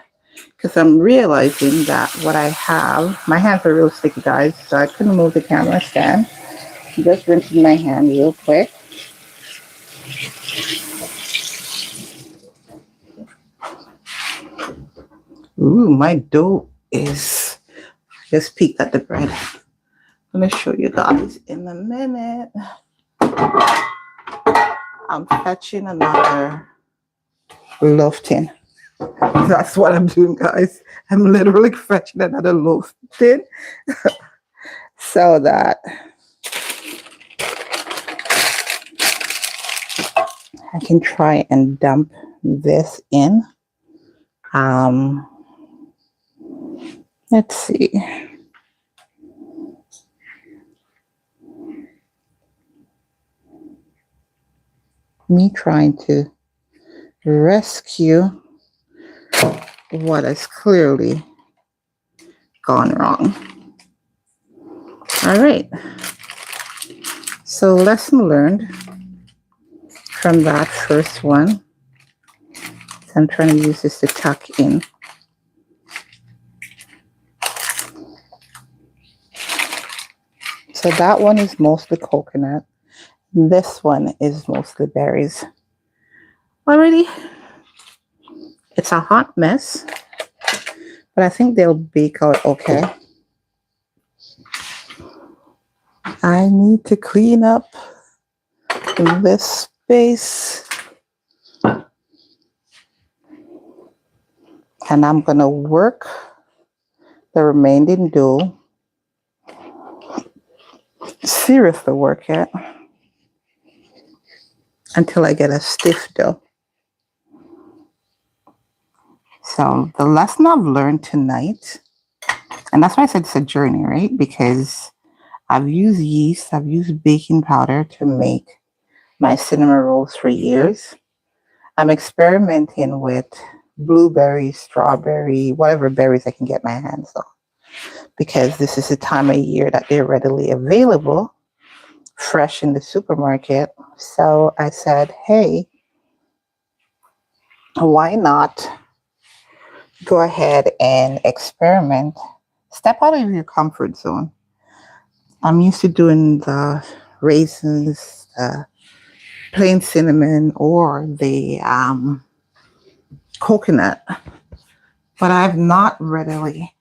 because I'm realizing that what I have, my hands are real sticky, guys, so I couldn't move the camera stand. I'm just rinsing my hand real quick. Ooh, my dough is, just peeked at the bread. I'm going to show you guys in a minute. I'm fetching another loaf tin. That's what I'm doing, guys. I'm literally fetching another loaf tin so that I can try and dump this in. Let's see. Me trying to rescue what has clearly gone wrong. All right. So lesson learned from that first one. I'm trying to use this to tuck in. So that one is mostly coconut. This one is mostly berries. Alrighty. It's a hot mess, but I think they'll bake out okay. I need to clean up this space. And I'm going to work the remaining dough. Seriously work it until I get a stiff dough. So the lesson I've learned tonight, and that's why I said it's a journey, right? Because I've used yeast, I've used baking powder to make my cinnamon rolls for years. I'm experimenting with blueberry, strawberry, whatever berries I can get my hands on, because this is the time of year that they're readily available, fresh in the supermarket. So I said, hey, why not go ahead and experiment? Step out of your comfort zone. I'm used to doing the raisins, plain cinnamon or the coconut, but I've not readily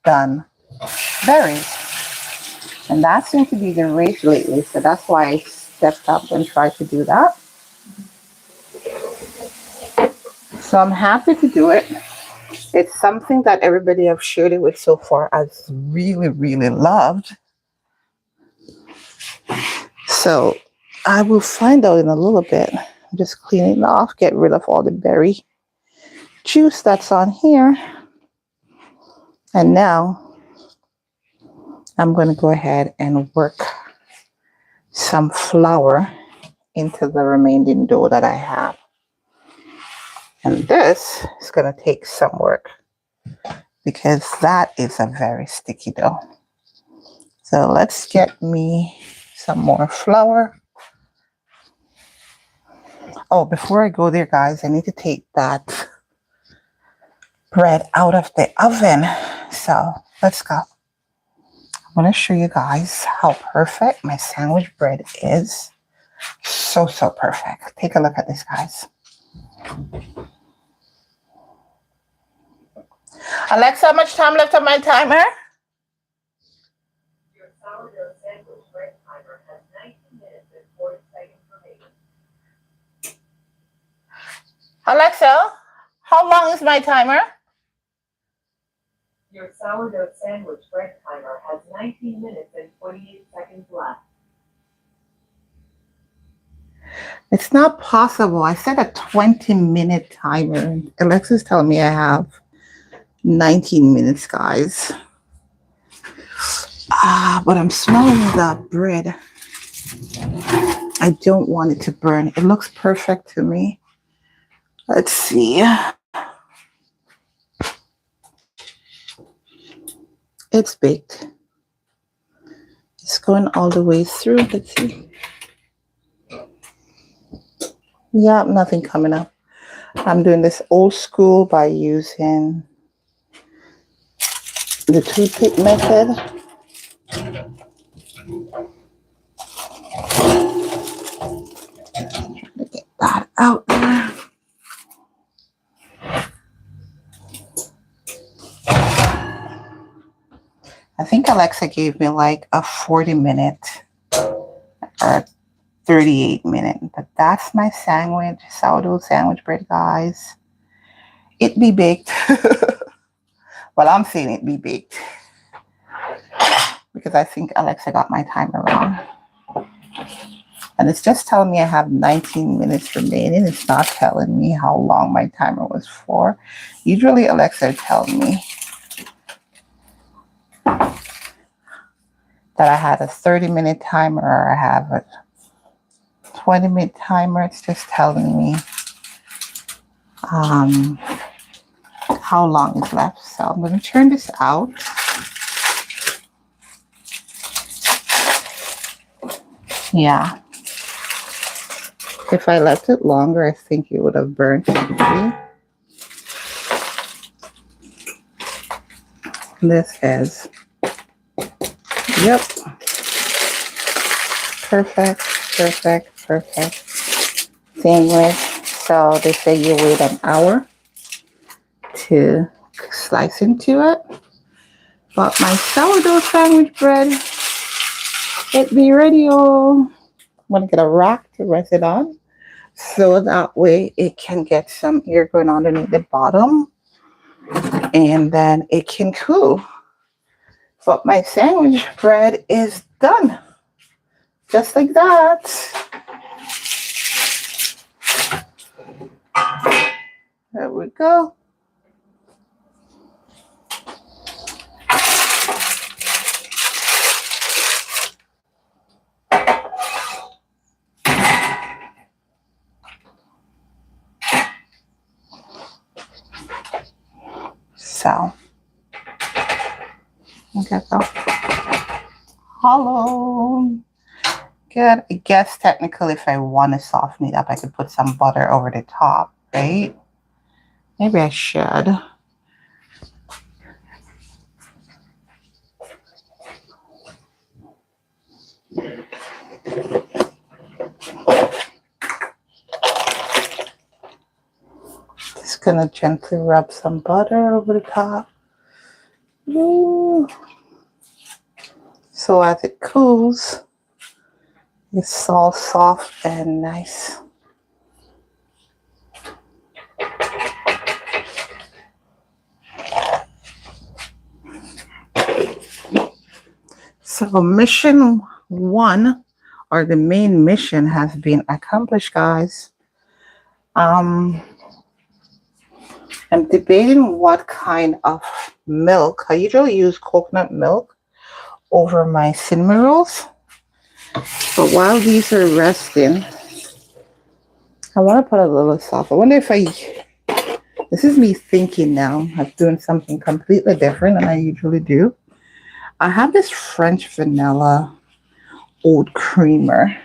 done berries. And that seems to be the rage lately, so that's why I stepped up and tried to do that. So I'm happy to do it. It's something that everybody I've shared it with so far has really, really loved. So I will find out in a little bit. I'm just cleaning it off, get rid of all the berry juice that's on here. And now I'm going to go ahead and work some flour into the remaining dough that I have. And this is going to take some work because that is a very sticky dough. So let's get me some more flour. Oh, before I go there, guys, I need to take that bread out of the oven. So let's go. I'm going to show you guys how perfect my sandwich bread is. So perfect. Take a look at this, guys. Alexa, how much time left on my timer? Your sourdough sandwich bread timer has 19 minutes and 40 seconds remaining. Alexa, how long is my timer? Your sourdough sandwich bread timer has 19 minutes and 28 seconds left. It's not possible. I set a 20-minute timer. Alexa's telling me I have 19 minutes, guys. But I'm smelling the bread. I don't want it to burn. It looks perfect to me. Let's see. It's baked. It's going all the way through. Let's see. Yeah, nothing coming up. I'm doing this old school by using the toothpick method. Get that out there. I think Alexa gave me like a 40-minute or 38-minute, but that's my sandwich, sourdough sandwich bread, guys. It be baked. Well, I'm saying it be baked because I think Alexa got my timer wrong. And it's just telling me I have 19 minutes remaining. It's not telling me how long my timer was for. Usually Alexa tells me that I had a 30-minute timer or I have a 20-minute timer. It's just telling me how long is left. So I'm going to turn this out. Yeah. If I left it longer, I think it would have burned. This is, yep. Perfect. Sandwich. So they say you wait an hour to slice into it. But my sourdough sandwich bread, it be ready. I'm going to get a rack to rest it on. So that way it can get some air going underneath the bottom. And then it can cool. But my sandwich bread is done. Just like that. There we go. So, okay, so hollow. Good. I guess technically if I want to soften it up, I could put some butter over the top, right? Maybe I should. just gonna gently rub some butter over the top. Ooh. So as it cools, it's all soft and nice. So mission 1, or the main mission, has been accomplished, guys. I'm debating what kind of milk. I usually use coconut milk over my cinnamon rolls. But while these are resting, I want to put a little salt. I wonder if this is me thinking now of doing something completely different than I usually do. I have this French vanilla oat creamer.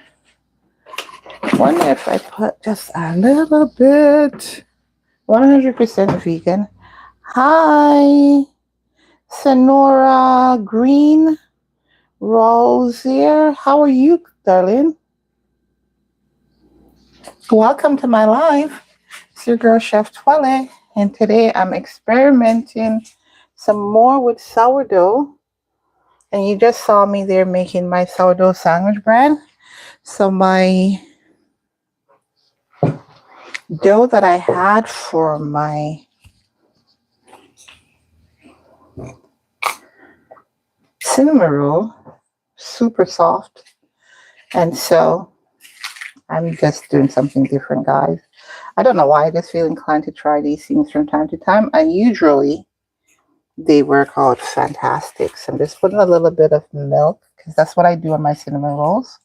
I wonder if I put just a little bit. 100% vegan. Hi, Sonora Green Rosier. How are you, darling? Welcome to my live. It's your girl, Chef Twellyah, and today I'm experimenting some more with sourdough. And you just saw me there making my sourdough sandwich bread. So my dough that I had for my cinnamon roll, super soft. And so I'm just doing something different, guys. I don't know why I just feel inclined to try these things from time to time. And usually they work out fantastic. So I'm just putting a little bit of milk, because that's what I do on my cinnamon rolls.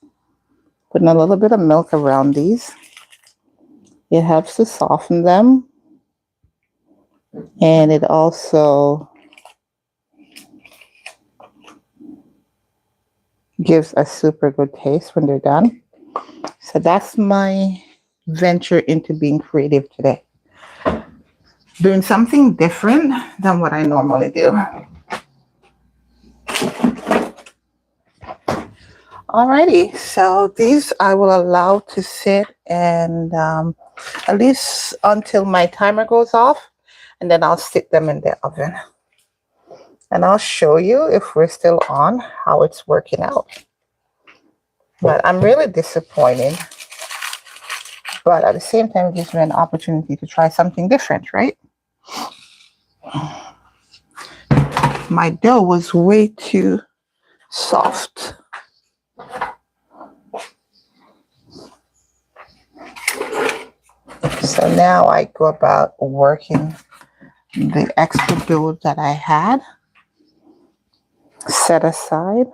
Putting a little bit of milk around these. It helps to soften them. And it also gives a super good taste when they're done. So that's my venture into being creative today. Doing something different than what I normally do. Alrighty, so these I will allow to sit and at least until my timer goes off, and then I'll stick them in the oven. And I'll show you, if we're still on, how it's working out. But I'm really disappointed. But at the same time, it gives me an opportunity to try something different, right? My dough was way too soft. So now I go about working the extra dough that I had set aside.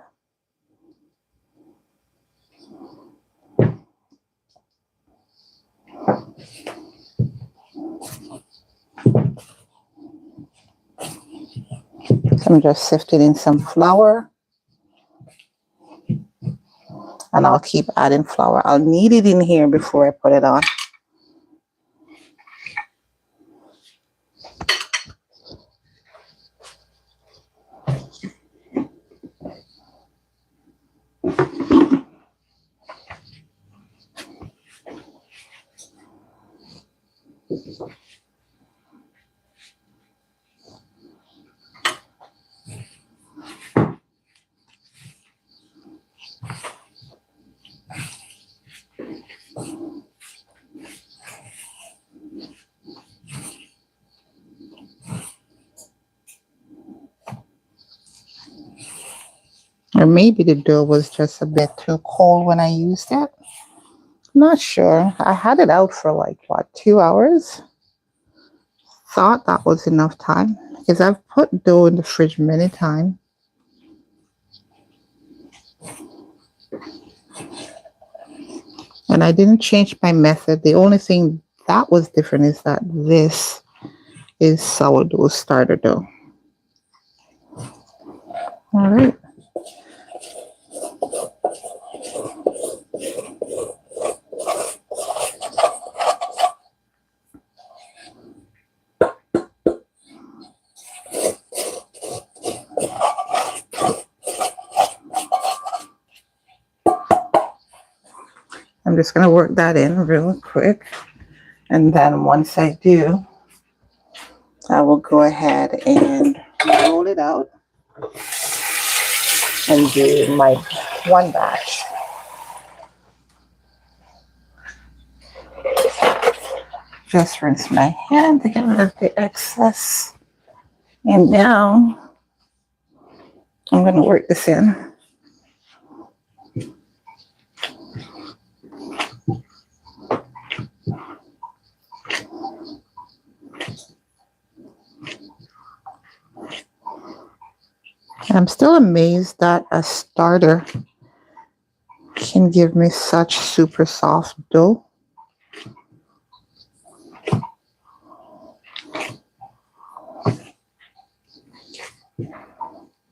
So I'm just sifting in some flour. And I'll keep adding flour. I'll knead it in here before I put it on. Or maybe the dough was just a bit too cold when I used it. Not sure. I had it out for like, what, 2 hours? Thought that was enough time, because I've put dough in the fridge many times. And I didn't change my method. The only thing that was different is that this is sourdough starter dough. All right. I'm just going to work that in real quick. And then once I do, I will go ahead and roll it out and do my one batch. Just rinse my hand to get rid of the excess. And now I'm going to work this in. I'm still amazed that a starter can give me such super soft dough.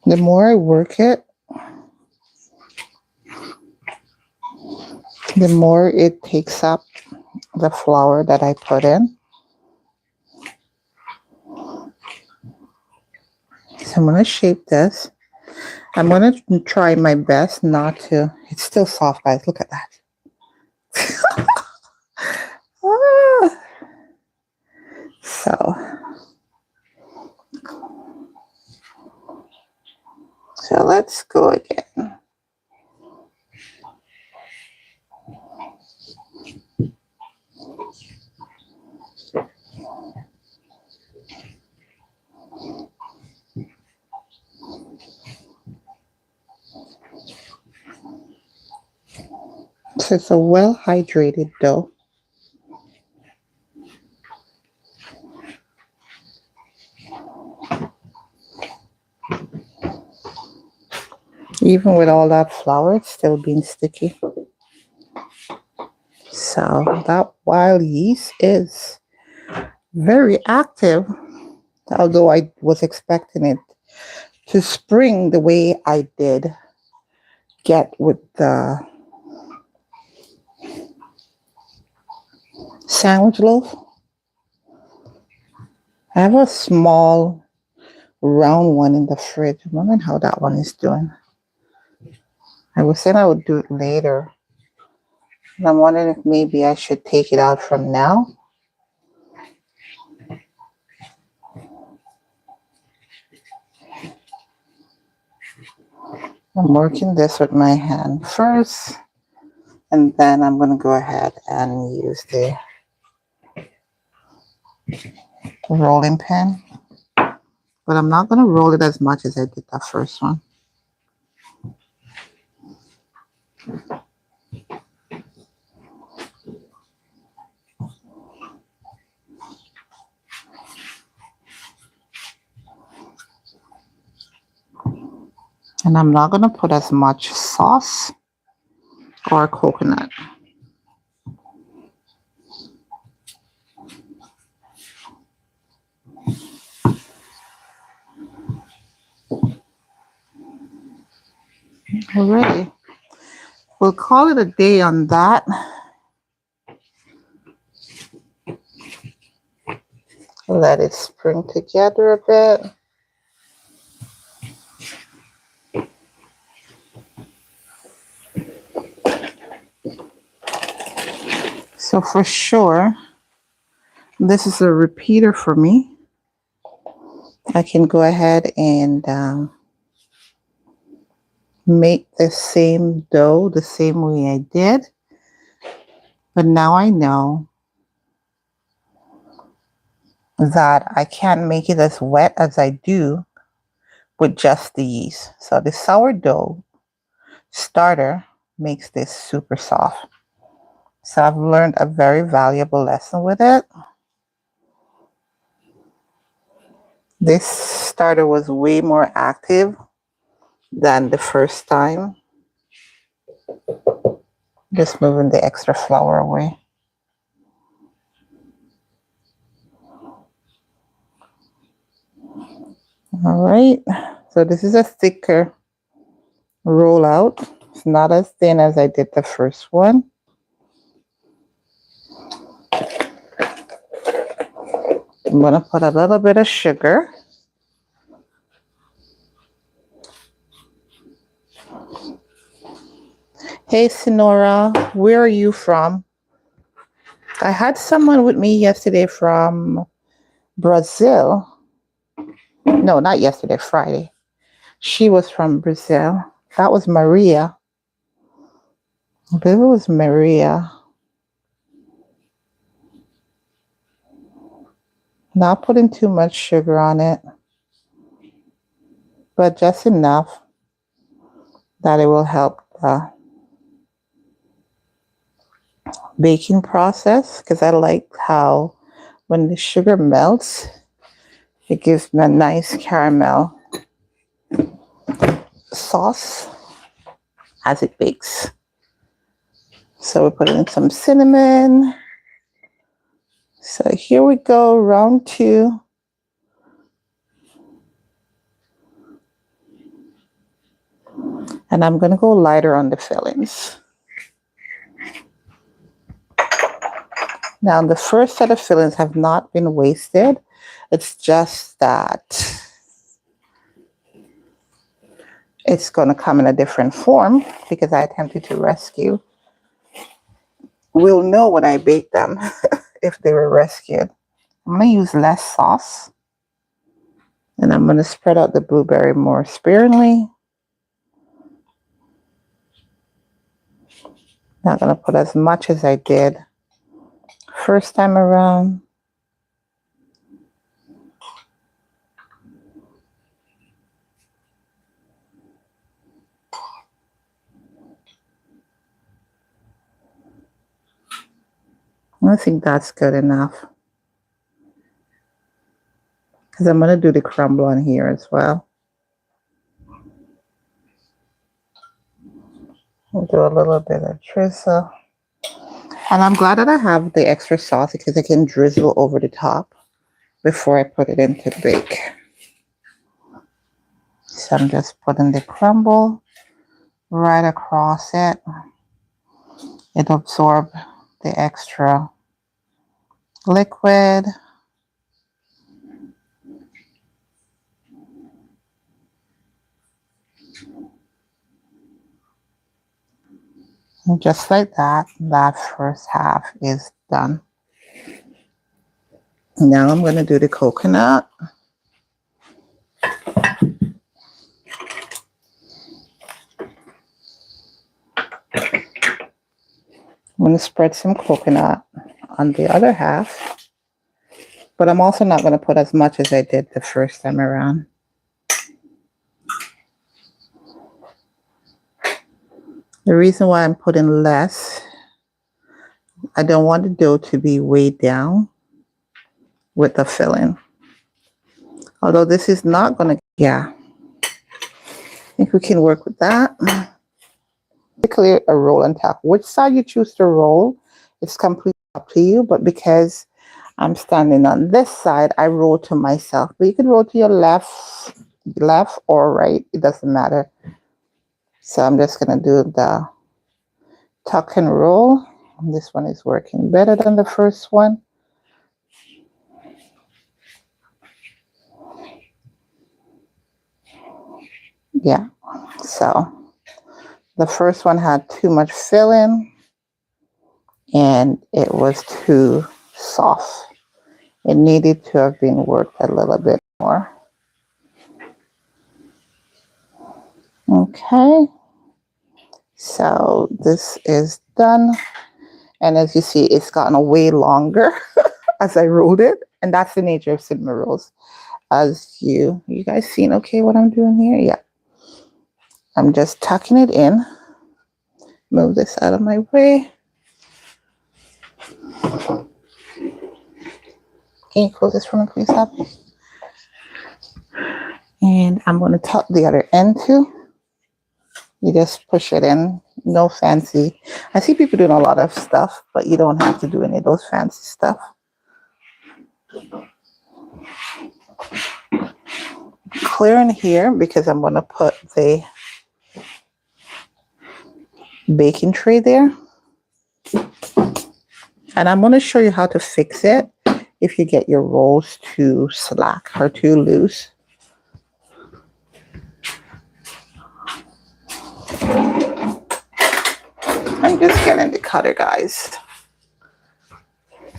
The more I work it, the more it takes up the flour that I put in. So I'm going to shape this. I'm going to try my best not to. It's still soft, guys. Look at that. Ah. So let's go again. So it's a well-hydrated dough. Even with all that flour, it's still being sticky. So that wild yeast is very active, although I was expecting it to spring the way I did get with the sandwich loaf. I have a small round one in the fridge. I'm wondering how that one is doing. I was saying I would do it later. And I'm wondering if maybe I should take it out from now. I'm working this with my hand first. And then I'm going to go ahead and use the rolling pin. But I'm not going to roll it as much as I did that first one. And I'm not going to put as much sauce or coconut. Alrighty. We'll call it a day on that. Let it spring together a bit. So for sure, this is a repeater for me. I can go ahead and make the same dough the same way I did. But now I know that I can't make it as wet as I do with just the yeast. So the sourdough starter makes this super soft. So I've learned a very valuable lesson with it. This starter was way more active than the first time. Just moving the extra flour away. All right, so this is a thicker rollout. It's not as thin as I did the first one. I'm going to put a little bit of sugar. Hey, Sonora, where are you from? I had someone with me yesterday from Brazil. No, not yesterday, Friday. She was from Brazil. That was Maria. I believe it was Maria. Not putting too much sugar on it, but just enough that it will help the baking process, because I like how when the sugar melts, it gives me a nice caramel sauce as it bakes. So we put in some cinnamon. So here we go, round 2. And I'm going to go lighter on the fillings. Now, the first set of fillings have not been wasted. It's just that it's going to come in a different form because I attempted to rescue. We'll know when I bake them if they were rescued. I'm going to use less sauce. And I'm going to spread out the blueberry more sparingly. Not going to put as much as I did first time around. I think that's good enough, because I'm going to do the crumble on here as well. I'll do a little bit of drizzle. And I'm glad that I have the extra sauce because I can drizzle over the top before I put it into bake. So I'm just putting the crumble right across it. It'll absorb the extra liquid. And just like that, that first half is done. Now I'm going to do the coconut. I'm going to spread some coconut on the other half, but I'm also not going to put as much as I did the first time around. The reason why I'm putting less, I don't want the dough to be weighed down with the filling. Although this is not going to, yeah, I think we can work with that. Particularly a roll and top. Which side you choose to roll, it's completely up to you, but because I'm standing on this side, I roll to myself. But you can roll to your left or right, it doesn't matter. So I'm just going to do the tuck and roll. This one is working better than the first one. Yeah, so the first one had too much filling and it was too soft. It needed to have been worked a little bit more. Okay, so this is done. And as you see, it's gotten way longer as I rolled it. And that's the nature of cinnamon rolls. As you guys seen okay what I'm doing here? Yeah. I'm just tucking it in. Move this out of my way. Can you close this for me, please, Ab? And I'm going to tuck the other end too. You just push it in. No fancy. I see people doing a lot of stuff, but you don't have to do any of those fancy stuff. Clear in here because I'm going to put the baking tray there. And I'm going to show you how to fix it if you get your rolls too slack or too loose. I'm just getting the cutter, guys.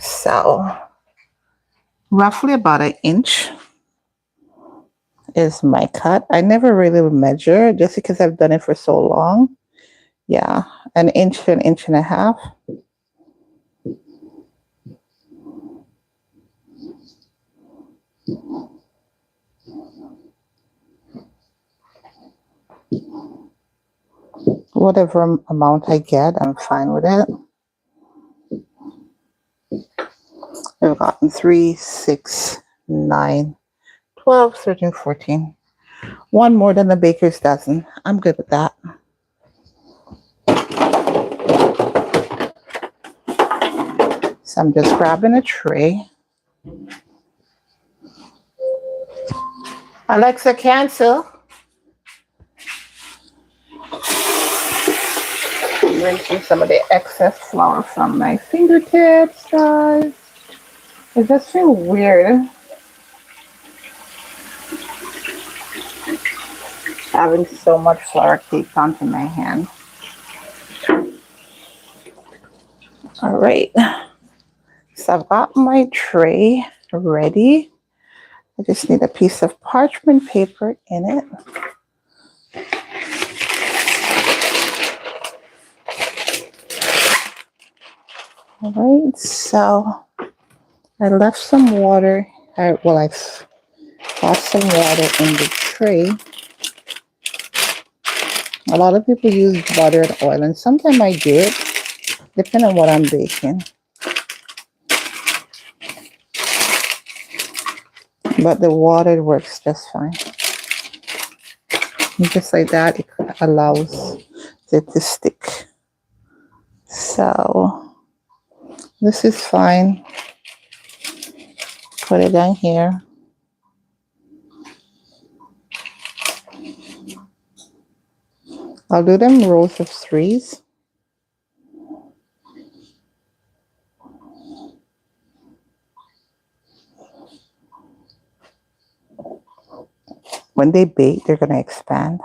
So roughly about 1 inch is my cut. I never really measure just because I've done it for so long. Yeah, 1 inch to 1.5 inches. Whatever amount I get, I'm fine with it. I've gotten 3, 6, 9, 12, 13, 14. One more than the baker's dozen. I'm good with that. So I'm just grabbing a tray. Alexa, cancel. Rinsing some of the excess flour from my fingertips, guys. It just feels weird having so much flour caked onto my hand. All right. So I've got my tray ready. I just need a piece of parchment paper in it. All right, so I left some water. I've got some water in the tray. A lot of people use butter and oil, and sometimes I do it, depending on what I'm baking. But the water works just fine. And just like that, it allows it to stick. So this is fine. Put it down here. I'll do them rows of 3s. When they bake, they're going to expand.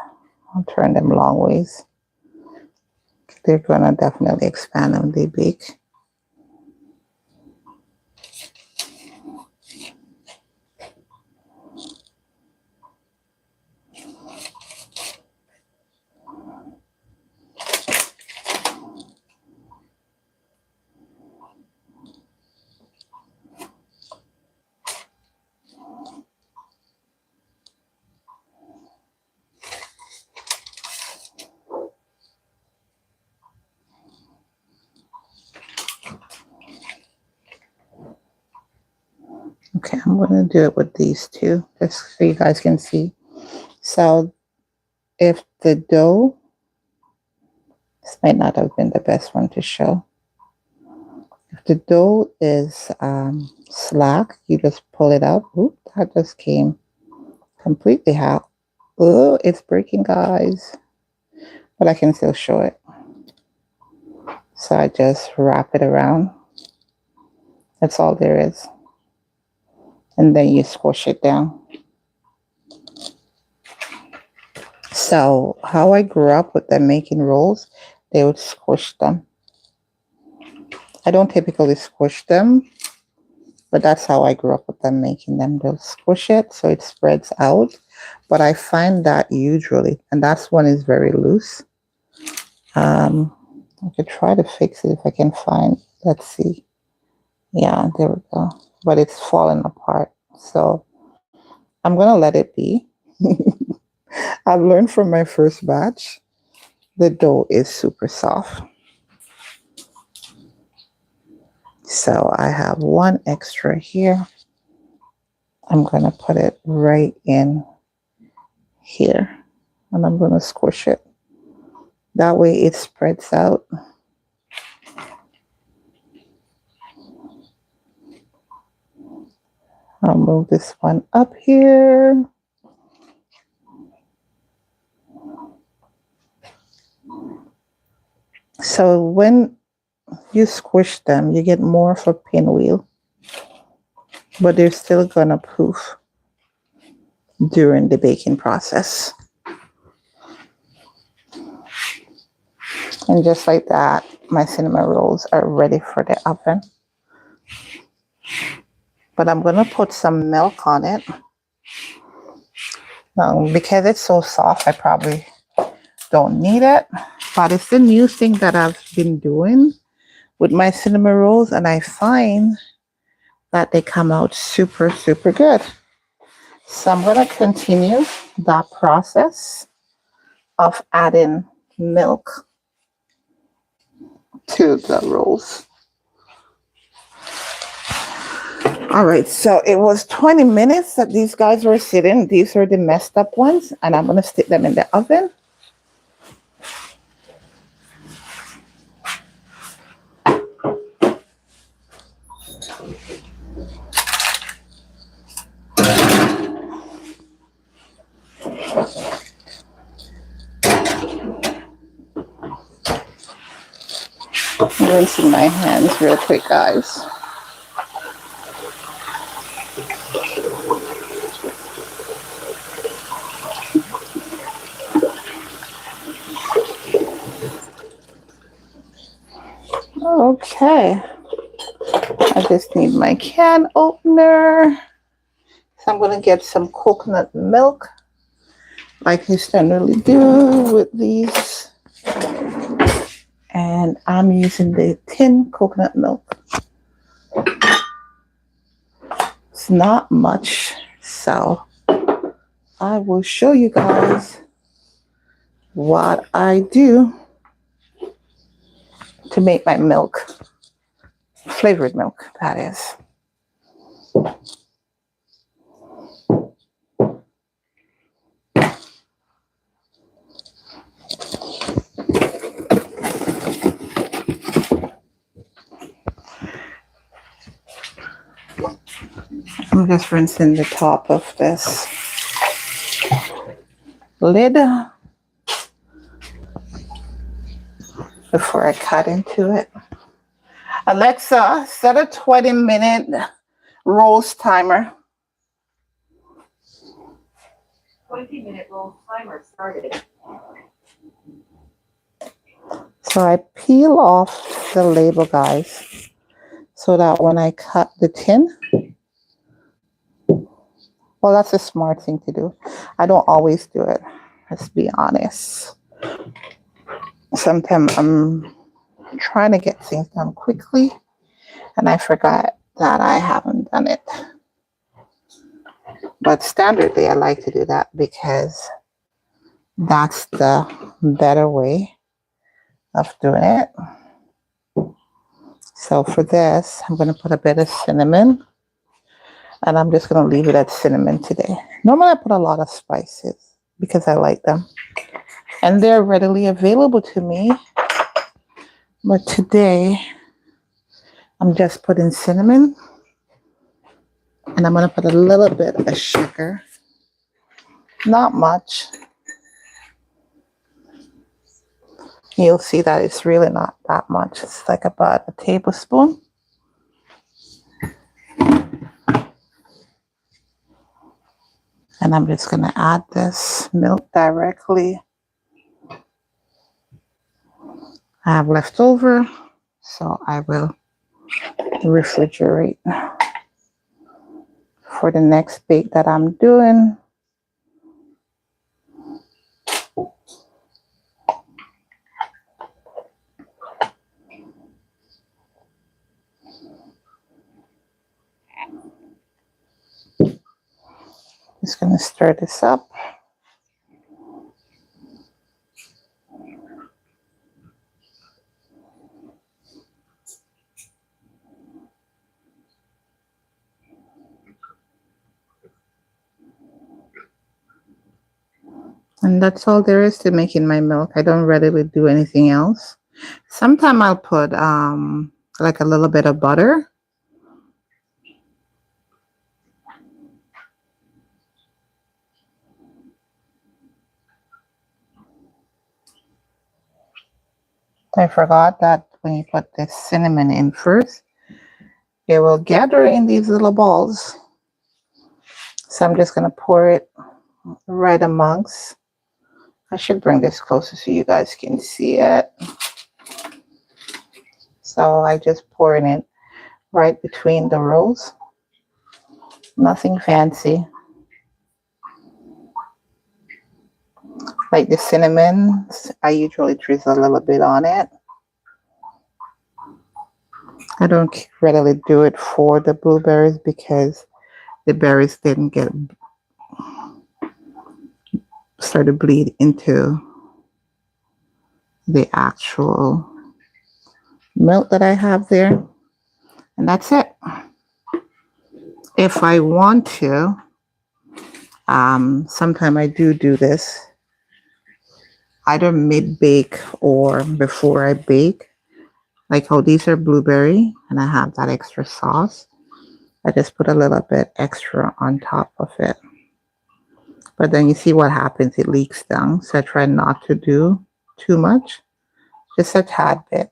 I'll turn them long ways. They're going to definitely expand when they bake. Okay, I'm going to do it with these two, just so you guys can see. So if the dough, this might not have been the best one to show. If the dough is slack, you just pull it up. Oop, that just came completely out. Oh, it's breaking, guys. But I can still show it. So I just wrap it around. That's all there is. And then you squish it down. So how I grew up with them making rolls, they would squish them. I don't typically squish them, but that's how I grew up with them making them. They'll squish it so it spreads out. But I find that usually, and that's when it's very loose. I could try to fix it if I can find, let's see. Yeah, there we go. But it's falling apart. So I'm going to let it be. I've learned from my first batch, the dough is super soft. So I have one extra here. I'm going to put it right in here. And I'm going to squish it. That way it spreads out. I'll move this one up here. So when you squish them, you get more of a pinwheel, but they're still gonna poof during the baking process. And just like that, my cinnamon rolls are ready for the oven. but I'm going to put some milk on it. Because it's so soft, I probably don't need it. But it's the new thing that I've been doing with my cinnamon rolls, and I find that they come out super, super good. So I'm going to continue that process of adding milk to the rolls. All right, so it was 20 minutes that these guys were sitting. These are the messed up ones, and I'm going to stick them in the oven. I'm rinsing my hands real quick, guys. Okay, I just need my can opener. So I'm going to get some coconut milk, like I generally do with these. And I'm using the tin coconut milk. It's not much, so I will show you guys what I do to make my milk, flavored milk, that is. I'm just rinsing the top of this lid before I cut into it. Alexa, set a 20-minute rolls timer. 20-minute roll timer started. So I peel off the label, guys, so that when I cut the tin, well, that's a smart thing to do. I don't always do it, let's be honest. Sometimes I'm trying to get things done quickly, and I forgot that I haven't done it. But standardly, I like to do that because that's the better way of doing it. So for this, I'm going to put a bit of cinnamon, and I'm just going to leave it at cinnamon today. Normally I put a lot of spices because I like them, and they're readily available to me. But today I'm just putting cinnamon, and I'm going to put a little bit of sugar, not much. You'll see that it's really not that much. It's like about a tablespoon. And I'm just going to add this milk directly. I have leftover, so I will refrigerate for the next bake that I'm doing. Just going to stir this up. And that's all there is to making my milk. I don't readily do anything else. Sometimes I'll put like a little bit of butter. I forgot that when you put the cinnamon in first, it will gather in these little balls. So I'm just going to pour it right amongst. I should bring this closer so you guys can see it. So I just pour it in right between the rows. Nothing fancy. Like the cinnamon, I usually drizzle a little bit on it. I don't readily do it for the blueberries because the berries didn't get start to bleed into the actual milk that I have there. And that's it. If I want to, sometime I do this either mid-bake or before I bake. Like how these are blueberry and I have that extra sauce. I just put a little bit extra on top of it. But then you see what happens, it leaks down. So I try not to do too much, just a tad bit.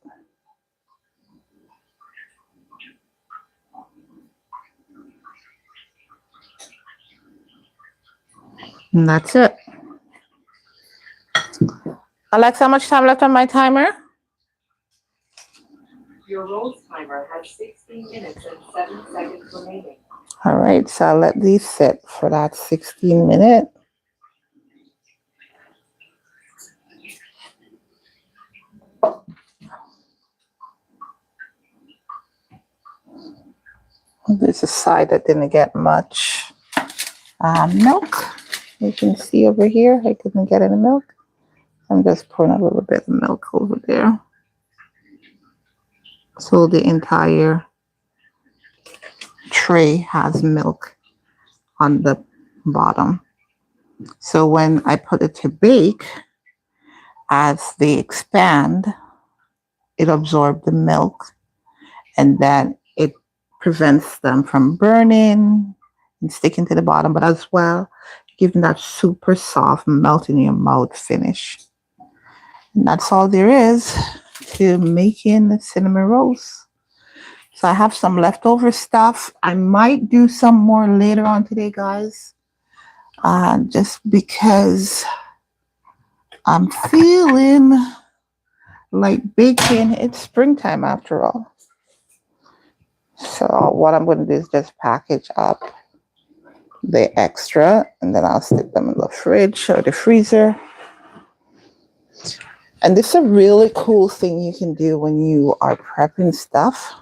And that's it. Alexa, how much time left on my timer? Your roast timer has 16 minutes and 7 seconds remaining. All right, so I'll let these sit for that 16 minute. There's a side that didn't get much milk. You can see over here, I couldn't get any milk. I'm just pouring a little bit of milk over there. So the entire tray has milk on the bottom. So when I put it to bake, as they expand, it absorbs the milk and then it prevents them from burning and sticking to the bottom, but as well, giving that super soft, melt in your mouth finish. And that's all there is to making the cinnamon rolls. So I have some leftover stuff. I might do some more later on today, guys. Just because I'm feeling like baking. It's springtime after all. So what I'm going to do is just package up the extra and then I'll stick them in the fridge or the freezer. And this is a really cool thing you can do when you are prepping stuff.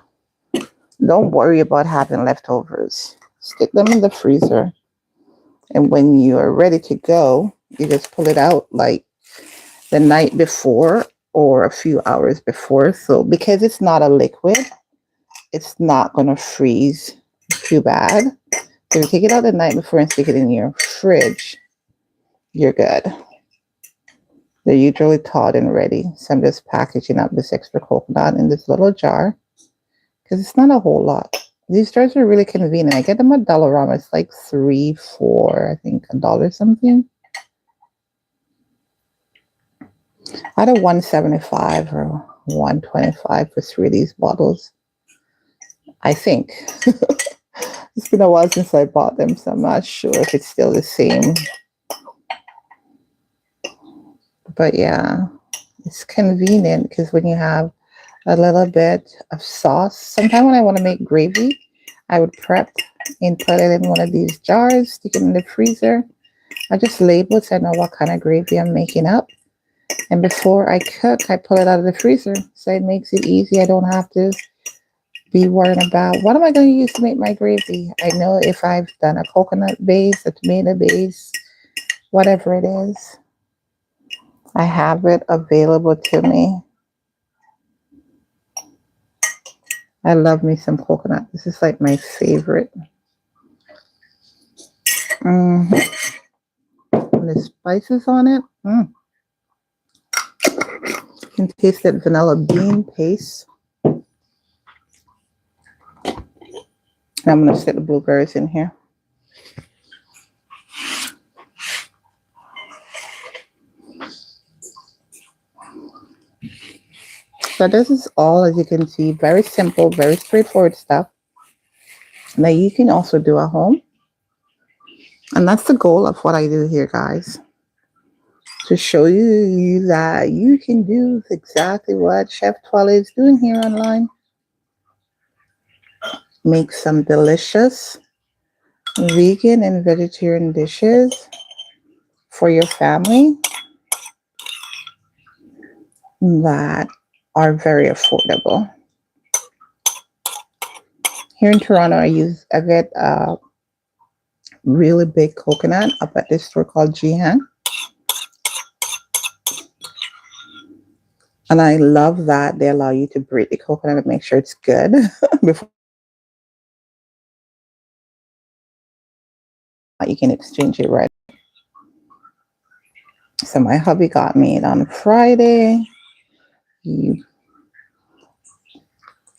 Don't worry about having leftovers. Stick them in the freezer. And when you are ready to go, you just pull it out like the night before or a few hours before. So because it's not a liquid, it's not going to freeze too bad. So you take it out the night before and stick it in your fridge, you're good. They're usually thawed and ready. So I'm just packaging up this extra coconut in this little jar because it's not a whole lot. These jars are really convenient. I get them at Dollarama. It's like $3, $4, I think $1 something. Either $1.75 or $1.25 for 3 of these bottles. I think. It's been a while since I bought them, so I'm not sure if it's still the same. But yeah, it's convenient because when you have a little bit of sauce, sometimes when I want to make gravy, I would prep and put it in one of these jars, stick it in the freezer. I just label it so I know what kind of gravy I'm making up. And before I cook, I pull it out of the freezer. So it makes it easy. I don't have to be worrying about what am I going to use to make my gravy. I know if I've done a coconut base, a tomato base, whatever it is, I have it available to me. I love me some coconut. This is like my favorite. And the spices on it. You can taste that vanilla bean paste. And I'm going to stick the blueberries in here. So this is all, as you can see, very simple, very straightforward stuff that you can also do at home. And that's the goal of what I do here, guys. To show you that you can do exactly what Chef Twellyah is doing here online. Make some delicious vegan and vegetarian dishes for your family that are very affordable. Here in Toronto, I get a really big coconut up at this store called Jihan. And I love that they allow you to break the coconut and make sure it's good before you can exchange it right. So my hubby got me it on Friday. He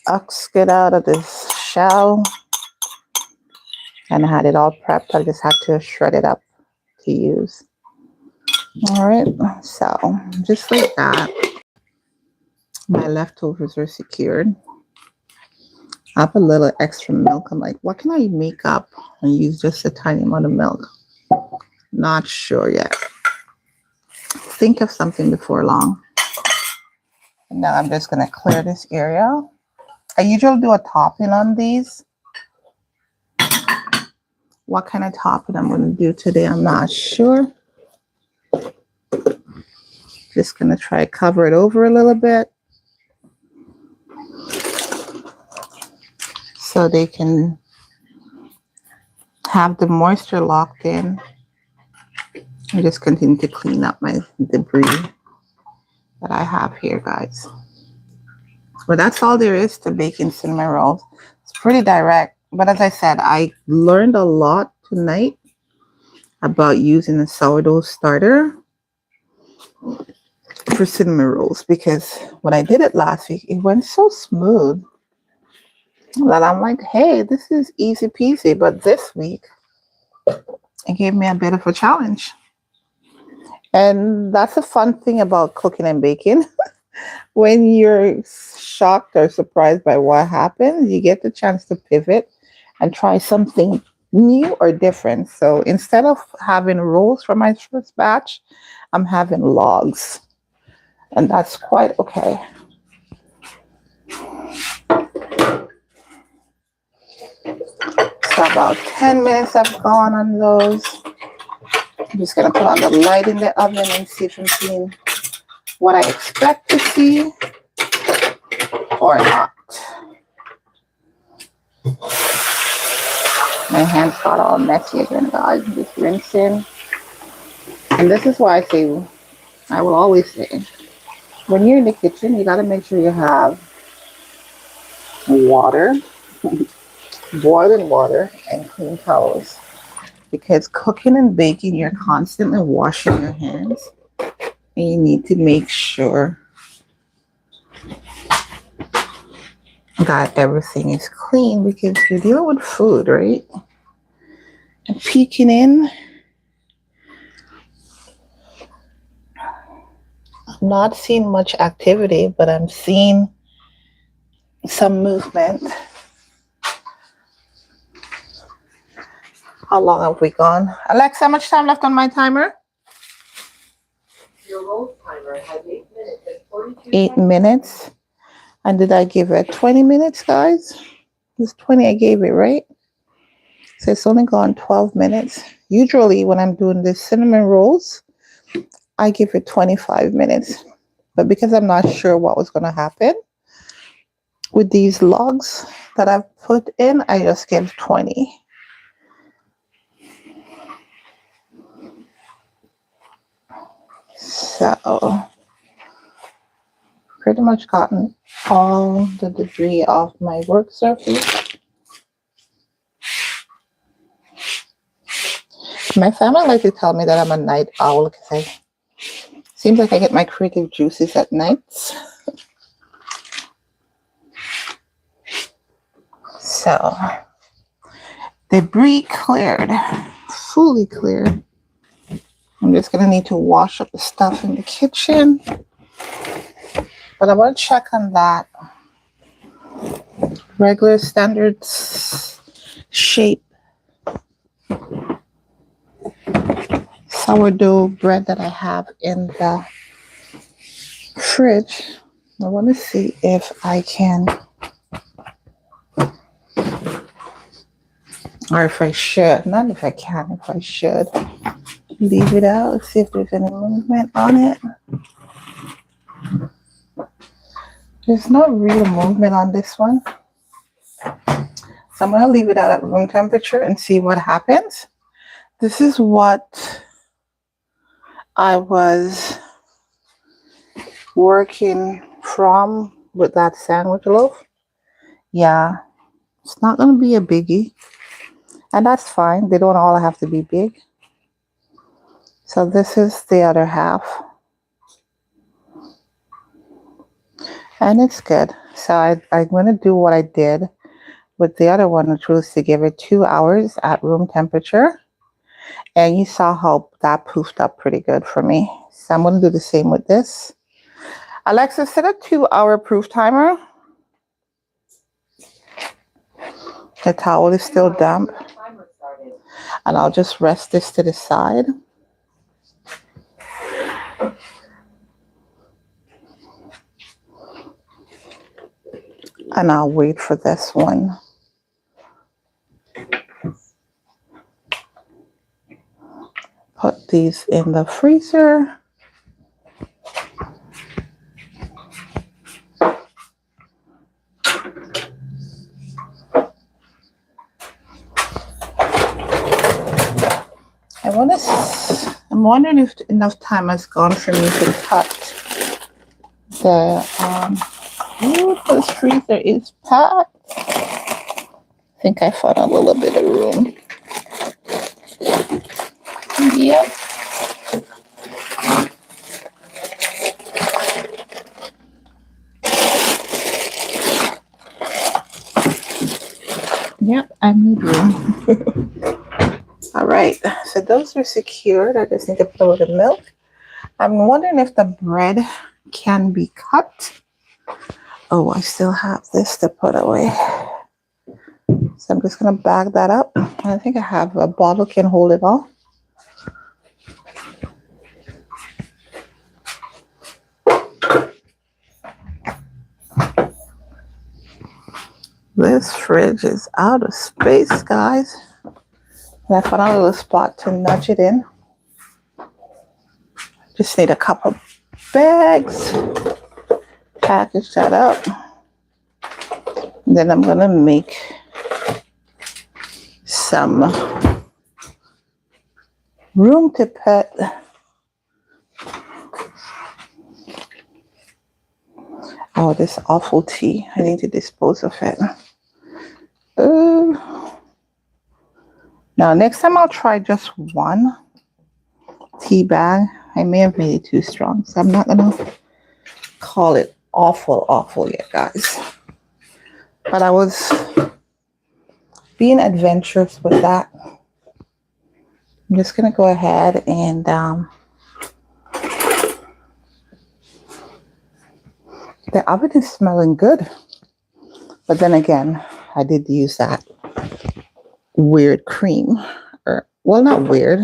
uxed it out of this shell and I had it all prepped. I just had to shred it up to use. All right, so just like that, my leftovers are secured. I have a little extra milk. I'm like, what can I make up and use just a tiny amount of milk? Not sure yet. Think of something before long. And now I'm just going to clear this area. I usually do a topping on these. What kind of topping I'm going to do today, I'm not sure. Just going to try to cover it over a little bit so they can have the moisture locked in. I just continue to clean up my debris that I have here, guys. But that's all there is to baking cinnamon rolls. It's pretty direct. But as I said, I learned a lot tonight about using a sourdough starter for cinnamon rolls, because when I did it last week, it went so smooth that I'm like, hey, this is easy peasy. But this week, it gave me a bit of a challenge. And that's a fun thing about cooking and baking. When you're shocked or surprised by what happens, you get the chance to pivot and try something new or different. So instead of having rolls for my first batch, I'm having logs. And that's quite okay. So about 10 minutes I've gone on those. I'm just going to put on the light in the oven and see if I'm seeing what I expect to see or not. My hands got all messy again, guys. I'm just rinsing. And this is why I will always say, when you're in the kitchen, you got to make sure you have water, boiling water, and clean towels. Because cooking and baking, you're constantly washing your hands. And you need to make sure that everything is clean, because you're dealing with food, right? And peeking in. I'm not seeing much activity, but I'm seeing some movement. How long have we gone? Alexa, how much time left on my timer? Your roll timer has 8 minutes and 42 8 seconds. minutes. And did I give it 20 minutes, guys? It was 20 I gave it, right? So it's only gone 12 minutes. Usually when I'm doing the cinnamon rolls, I give it 25 minutes. But because I'm not sure what was going to happen with these logs that I've put in, I just gave 20. So pretty much gotten all the debris off my work surface. My family like to tell me that I'm a night owl because seems like I get my creative juices at nights. So debris cleared, fully cleared. I'm just gonna need to wash up the stuff in the kitchen. But I want to check on that regular standard shape sourdough bread that I have in the fridge. I want to see if I can Or if I should, not if I can, if I should leave it out, see if there's any movement on it. There's no real movement on this one. So I'm going to leave it out at room temperature and see what happens. This is what I was working from with that sandwich loaf. Yeah, it's not going to be a biggie. And that's fine. They don't all have to be big. So this is the other half. And it's good. So I'm going to do what I did with the other one, which was to give it 2 hours at room temperature. And you saw how that poofed up pretty good for me. So I'm going to do the same with this. Alexa, set a 2-hour proof timer. The towel is still damp. And I'll just rest this to the side. And I'll wait for this one. Put these in the freezer. I'm wondering if enough time has gone for me to cut the freezer is packed. I think I found a little bit of room. Yep. Yep, I need room. All right, so those are secured. I just need to put a little milk. I'm wondering if the bread can be cut. Oh, I still have this to put away. So I'm just going to bag that up. I think I have a bottle can hold it all. This fridge is out of space, guys. And I found a little spot to nudge it in. Just need a couple bags. Package that up. And then I'm going to make some room to put this awful tea. I need to dispose of it. Now, next time I'll try just one tea bag. I may have made it too strong, so I'm not going to call it awful yet, guys. But I was being adventurous with that. I'm just going to go ahead and the oven is smelling good. But then again, I did use that weird cream. Well, not weird.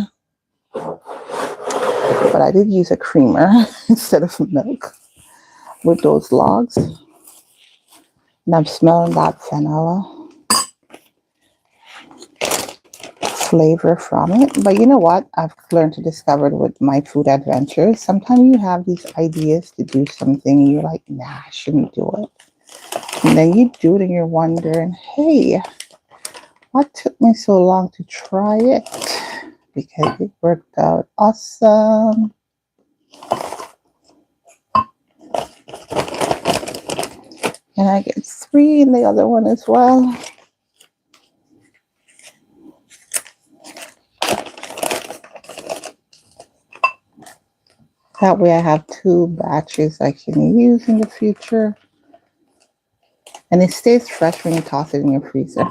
But I did use a creamer instead of milk with those logs. And I'm smelling that vanilla flavor from it. But you know what? I've learned to discover with my food adventures. Sometimes you have these ideas to do something and you're like, nah, I shouldn't do it. And then you do it and you're wondering, hey, what took me so long to try it? Because it worked out awesome. And I get 3 in the other one as well. That way I have 2 batches I can use in the future. And it stays fresh when you toss it in your freezer.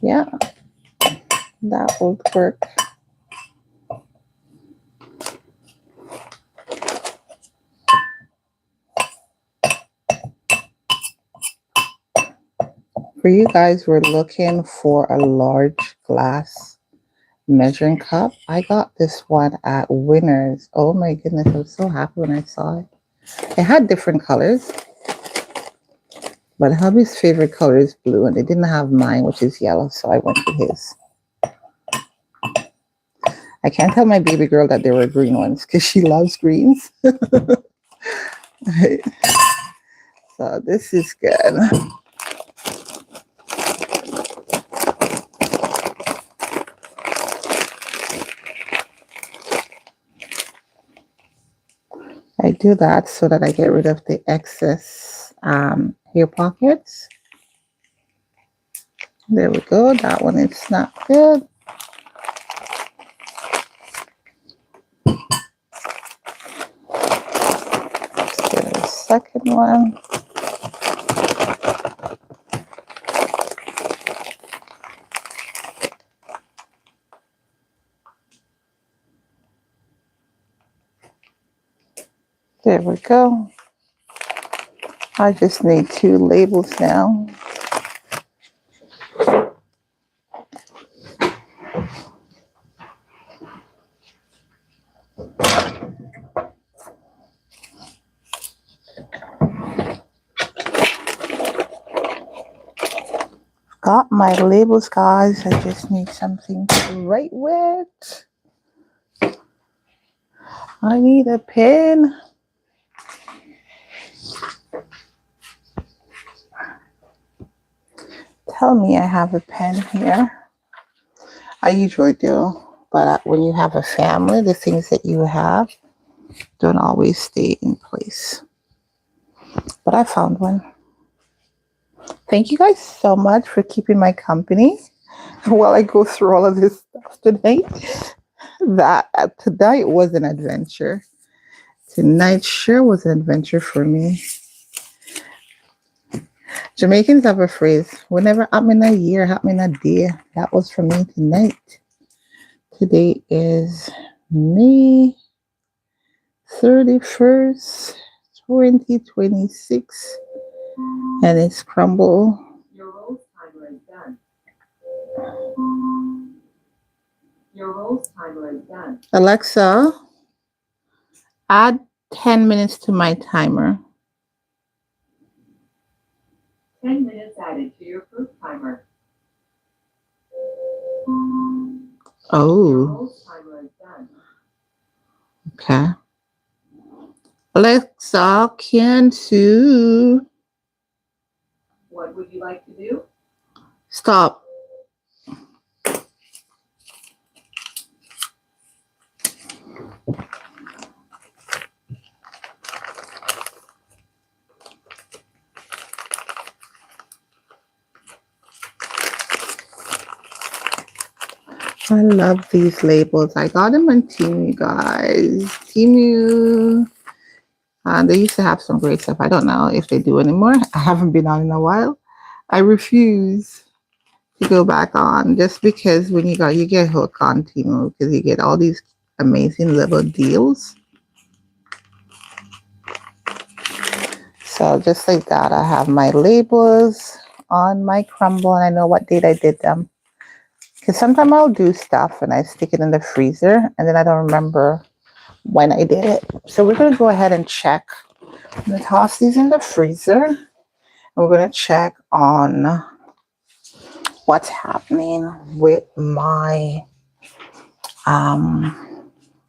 Yeah, that would work. For you guys, we're looking for a large glass measuring cup. I got this one at Winners. Oh my goodness, I was so happy when I saw it. It had different colors, but hubby's favorite color is blue, and they didn't have mine, which is yellow, so I went with his. I can't tell my baby girl that there were green ones because she loves greens. Right. So this is good. I do that so that I get rid of the excess hair pockets. There we go. That one is not good. Let's get a second one. There we go. I just need 2 labels now. Got my labels, guys. I just need something to write with. I need a pen. Tell me I have a pen here. I usually do, but when you have a family, the things that you have don't always stay in place. But I found one. Thank you guys so much for keeping my company while I go through all of this stuff tonight. Tonight was an adventure. Tonight sure was an adventure for me. Jamaicans have a phrase, whenever I'm in a year, I'm in a day. That was for me tonight. Today is May 31st, 2026. And it's crumble. Your roast timer is done. Your roast timer is done. Alexa, add 10 minutes to my timer. 10 minutes added to your food timer. Your Oh, roast timer is done. okay. Alexa, cancel. What would you like to do? Stop. I love these labels. I got them on Temu, guys. Temu. They used to have some great stuff. I don't know if they do anymore. I haven't been on in a while. I refuse to go back on just because when you get hooked on Temu because you get all these amazing little deals. So just like that, I have my labels on my crumble and I know what date I did them. Because sometimes I'll do stuff and I stick it in the freezer and then I don't remember when I did it. So we're going to go ahead and check. I'm going to toss these in the freezer. And we're going to check on what's happening with my,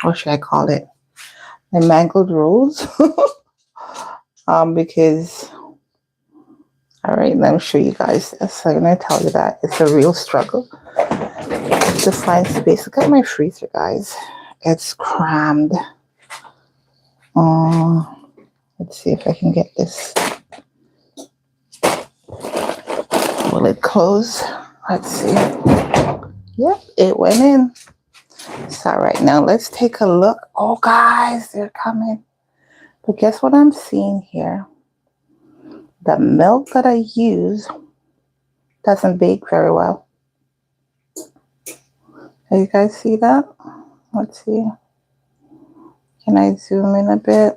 what should I call it? My mangled rolls. Because, all right, let me show you guys this. I'm going to tell you that it's a real struggle to find space. Look at my freezer, guys. It's crammed. Let's see if I can get this. Will it close? Let's see. Yep, it went in. So right now, let's take a look. Oh, guys, they're coming. But guess what I'm seeing here? The milk that I use doesn't bake very well. Can you guys see that? Let's see. Can I zoom in a bit?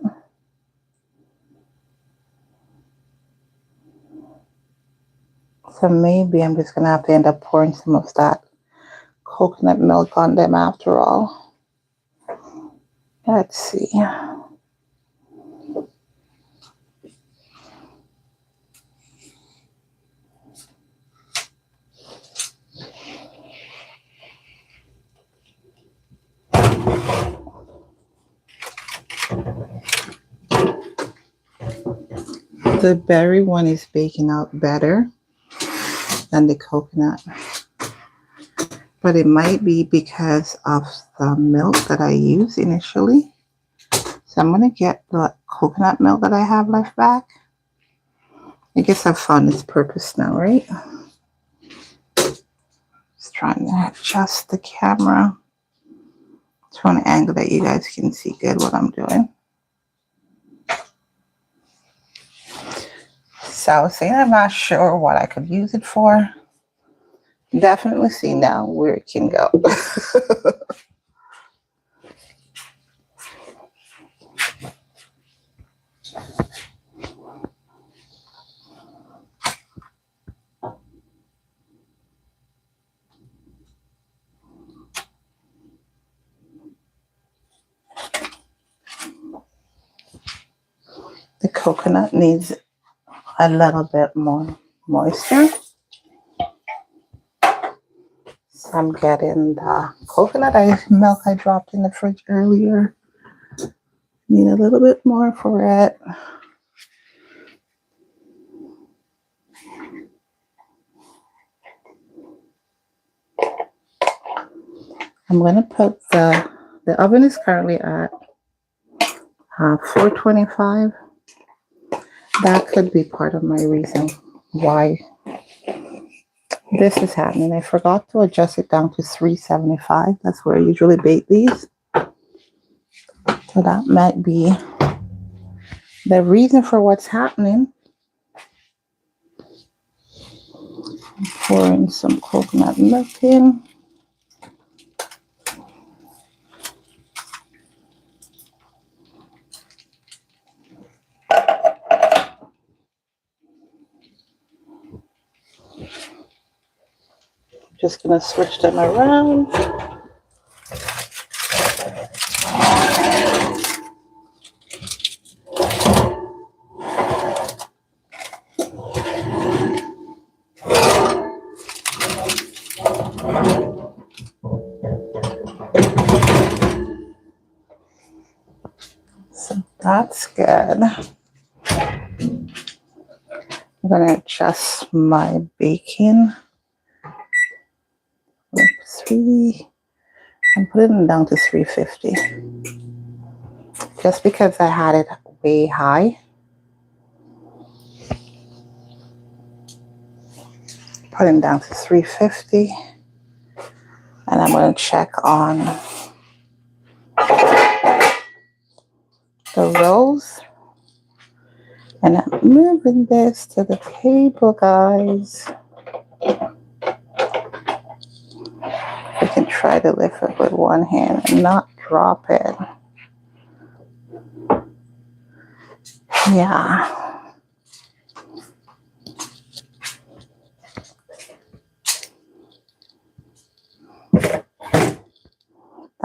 So maybe I'm just going to have to end up pouring some of that coconut milk on them after all. Let's see. The berry one is baking out better than the coconut. But it might be because of the milk that I used initially. So I'm going to get the coconut milk that I have left back. I guess I've found its purpose now, right? Just trying to adjust the camera to an angle that you guys can see good what I'm doing. So I was saying I'm not sure what I could use it for. Definitely see now where it can go. The coconut needs a little bit more moisture. So I'm getting the coconut milk I dropped in the fridge earlier. Need a little bit more for it. I'm going to put the oven is currently at 425. That could be part of my reason why this is happening. I forgot to adjust it down to 375. That's where I usually bake these. So that might be the reason for what's happening. I'm pouring some coconut milk in. Just gonna switch them around. So that's good. I'm gonna adjust my baking. 3. I'm putting it down to 350. Just because I had it way high. Putting down to 350. And I'm going to check on the rolls. And I'm moving this to the table, guys. I can try to lift it with one hand and not drop it. Yeah.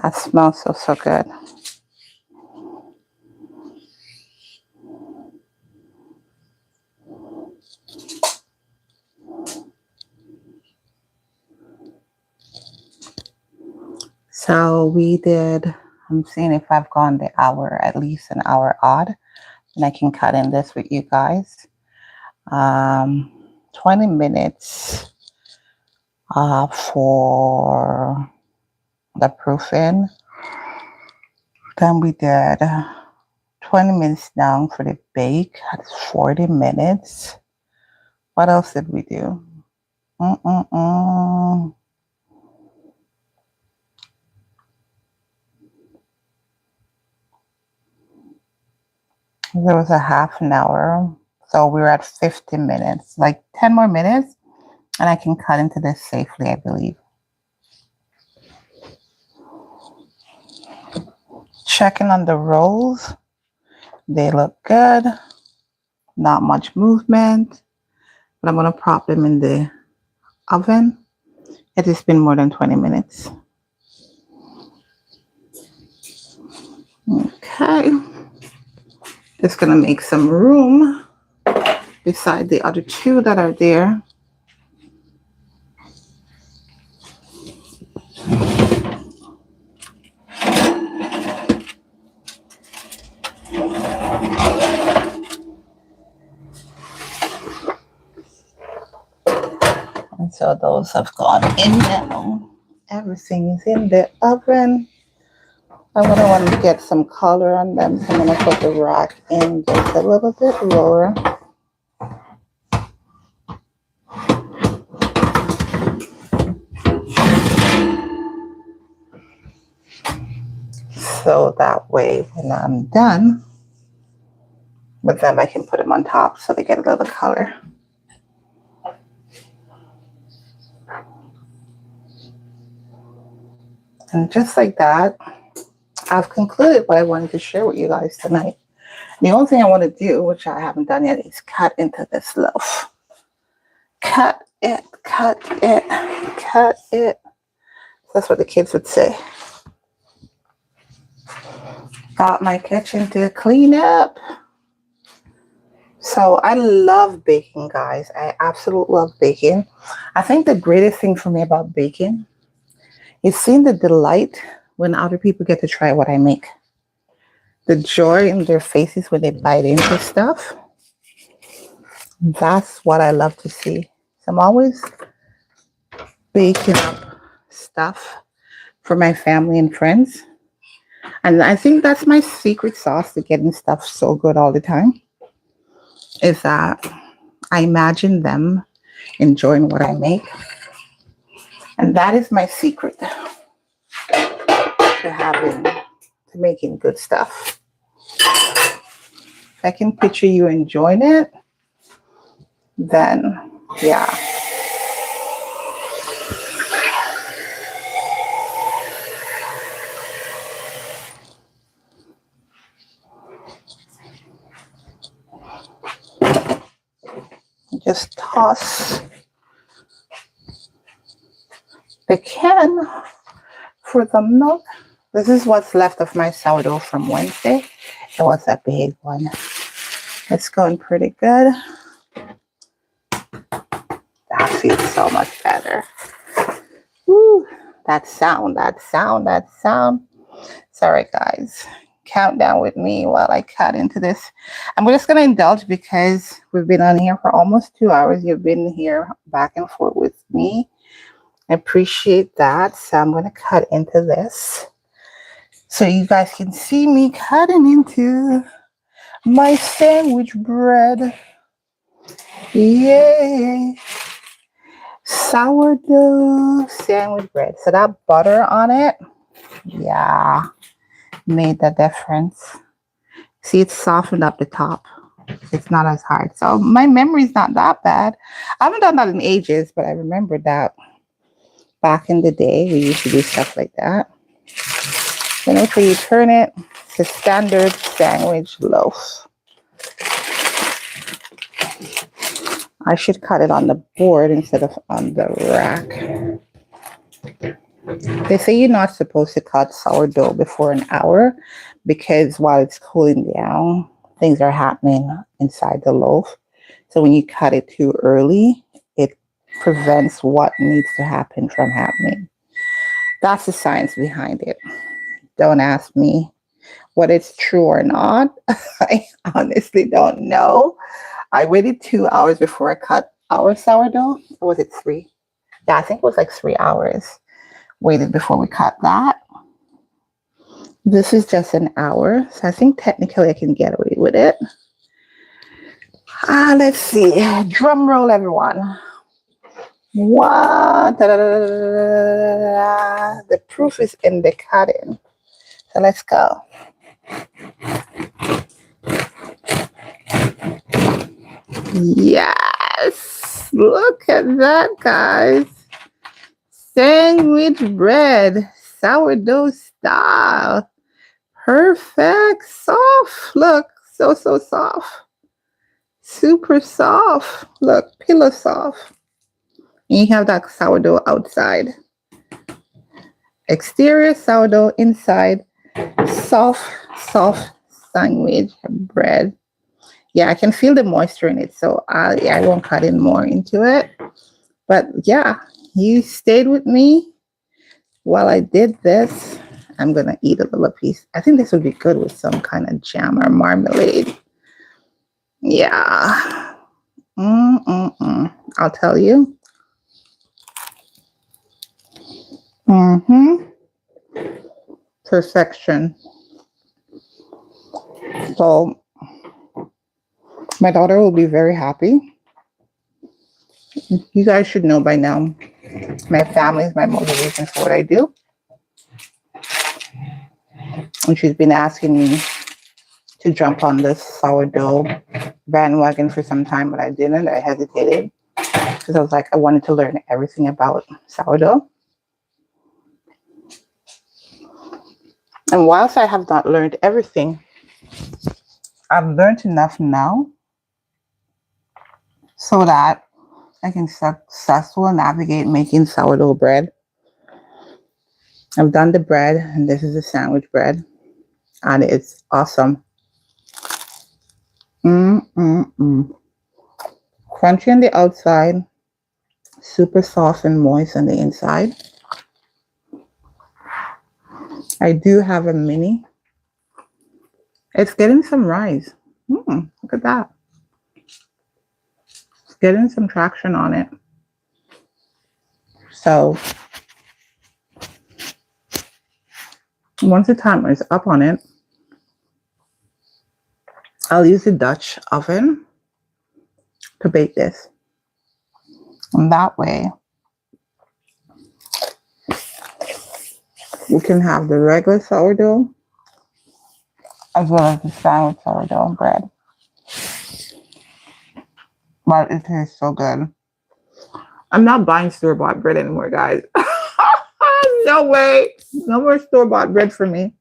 That smells so good. So we did, I'm seeing if I've gone the hour, at least an hour odd, and I can cut in this with you guys. 20 minutes for the proofing. Then we did 20 minutes down for the bake. That's 40 minutes. What else did we do? There was a half an hour. So we were at 50 minutes. Like 10 more minutes. And I can cut into this safely, I believe. Checking on the rolls. They look good. Not much movement. But I'm going to prop them in the oven It has been more than 20 minutes. Okay. Just gonna make some room beside the other two that are there. And so those have gone in now. Everything is in the oven. I'm gonna want to get some color on them, so I'm gonna put the rack in just a little bit lower. So that way, when I'm done with them, I can put them on top so they get a little color. And just like that, I've concluded what I wanted to share with you guys tonight. The only thing I want to do, which I haven't done yet, is cut into this loaf. Cut it, cut it, cut it. That's what the kids would say. Got my kitchen to clean up. So I love baking, guys. I absolutely love baking. I think the greatest thing for me about baking is seeing the delight when other people get to try what I make. The joy in their faces when they bite into stuff. That's what I love to see. So I'm always baking up stuff for my family and friends. And I think that's my secret sauce to getting stuff so good all the time, is that I imagine them enjoying what I make. And that is my secret to making good stuff. If I can picture you enjoying it, then yeah. Just toss the can for the milk. This is what's left of my sourdough from Wednesday. It was a big one. It's going pretty good. That feels so much better. Woo, that sound. Sorry, guys. Count down with me while I cut into this. I'm just going to indulge because we've been on here for almost 2 hours. You've been here back and forth with me. I appreciate that. So I'm going to cut into this so you guys can see me cutting into my sandwich bread. Yay! Sourdough sandwich bread. So that butter on it, yeah, made the difference. See, it's softened up the top. It's not as hard. So my memory's not that bad. I haven't done that in ages, but I remember that back in the day, we used to do stuff like that. Then after you turn it, it's a standard sandwich loaf. I should cut it on the board instead of on the rack. They say you're not supposed to cut sourdough before an hour because while it's cooling down, things are happening inside the loaf. So when you cut it too early, it prevents what needs to happen from happening. That's the science behind it. Don't ask me whether it's true or not. I honestly don't know. I waited 2 hours before I cut our sourdough. Or was it 3? Yeah, I think it was like 3 hours. Waited before we cut that. This is just an hour. So I think technically I can get away with it. Let's see. Drum roll, everyone. What? The proof is in the cutting. So let's go. Yes. Look at that, guys. Sandwich bread. Sourdough style. Perfect. Soft. Look. So soft. Super soft. Look. Pillow soft. And you have that sourdough outside. Exterior sourdough, inside soft, soft sandwich bread. Yeah, I can feel the moisture in it, so I won't cut in more into it. But yeah, you stayed with me while I did this. I'm gonna eat a little piece. I think this would be good with some kind of jam or marmalade. Yeah. I'll tell you. Perfection. So my daughter will be very happy. You guys should know by now, my family is my motivation for what I do. And she's been asking me to jump on this sourdough bandwagon for some time, but I didn't. I hesitated because I was like, I wanted to learn everything about sourdough. And whilst I have not learned everything, I've learned enough now so that I can successfully navigate making sourdough bread. I've done the bread, and this is the sandwich bread, and it's awesome. Crunchy on the outside, super soft and moist on the inside. I do have a mini. It's getting some rise. Look at that. It's getting some traction on it. So once the timer is up on it, I'll use the Dutch oven to bake this. And that way, you can have the regular sourdough as well as the sandwich sourdough bread. But it tastes so good. I'm not buying store-bought bread anymore, guys. No way. No more store-bought bread for me.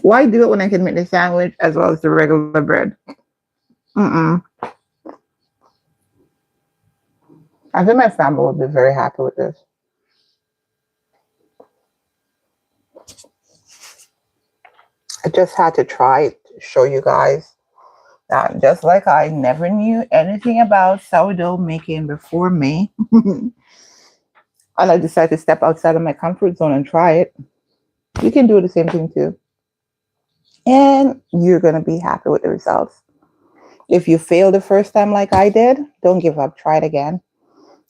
Why do it when I can make the sandwich as well as the regular bread? I think my family will be very happy with this. I just had to try it to show you guys that just like I never knew anything about sourdough making before May, and I decided to step outside of my comfort zone and try it, you can do the same thing too. And you're going to be happy with the results. If you fail the first time like I did, don't give up. Try it again.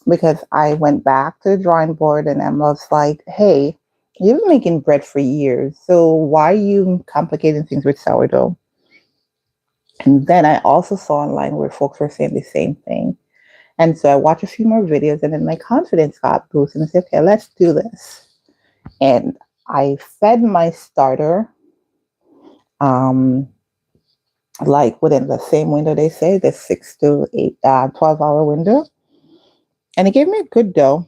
Because I went back to the drawing board and I was like, hey, you've been making bread for years, so why are you complicating things with sourdough? And then I also saw online where folks were saying the same thing. And so I watched a few more videos and then my confidence got boosted and I said, okay, let's do this. And I fed my starter like within the same window they say, the 6 to 12-hour window. And it gave me a good dough.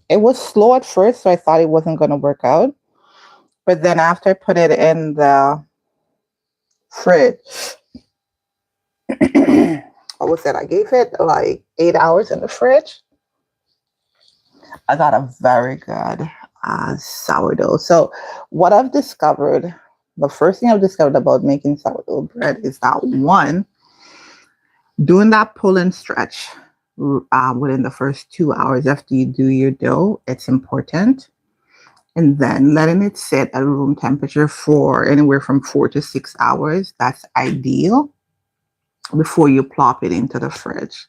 It was slow at first, so I thought it wasn't going to work out. But then after I put it in the fridge, what was it? I gave it like 8 hours in the fridge. I got a very good sourdough. So what I've discovered, the first thing I've discovered about making sourdough bread is that one, doing that pull and stretch within the first 2 hours after you do your dough, it's important. And then letting it sit at room temperature for anywhere from 4 to 6 hours. That's ideal before you plop it into the fridge.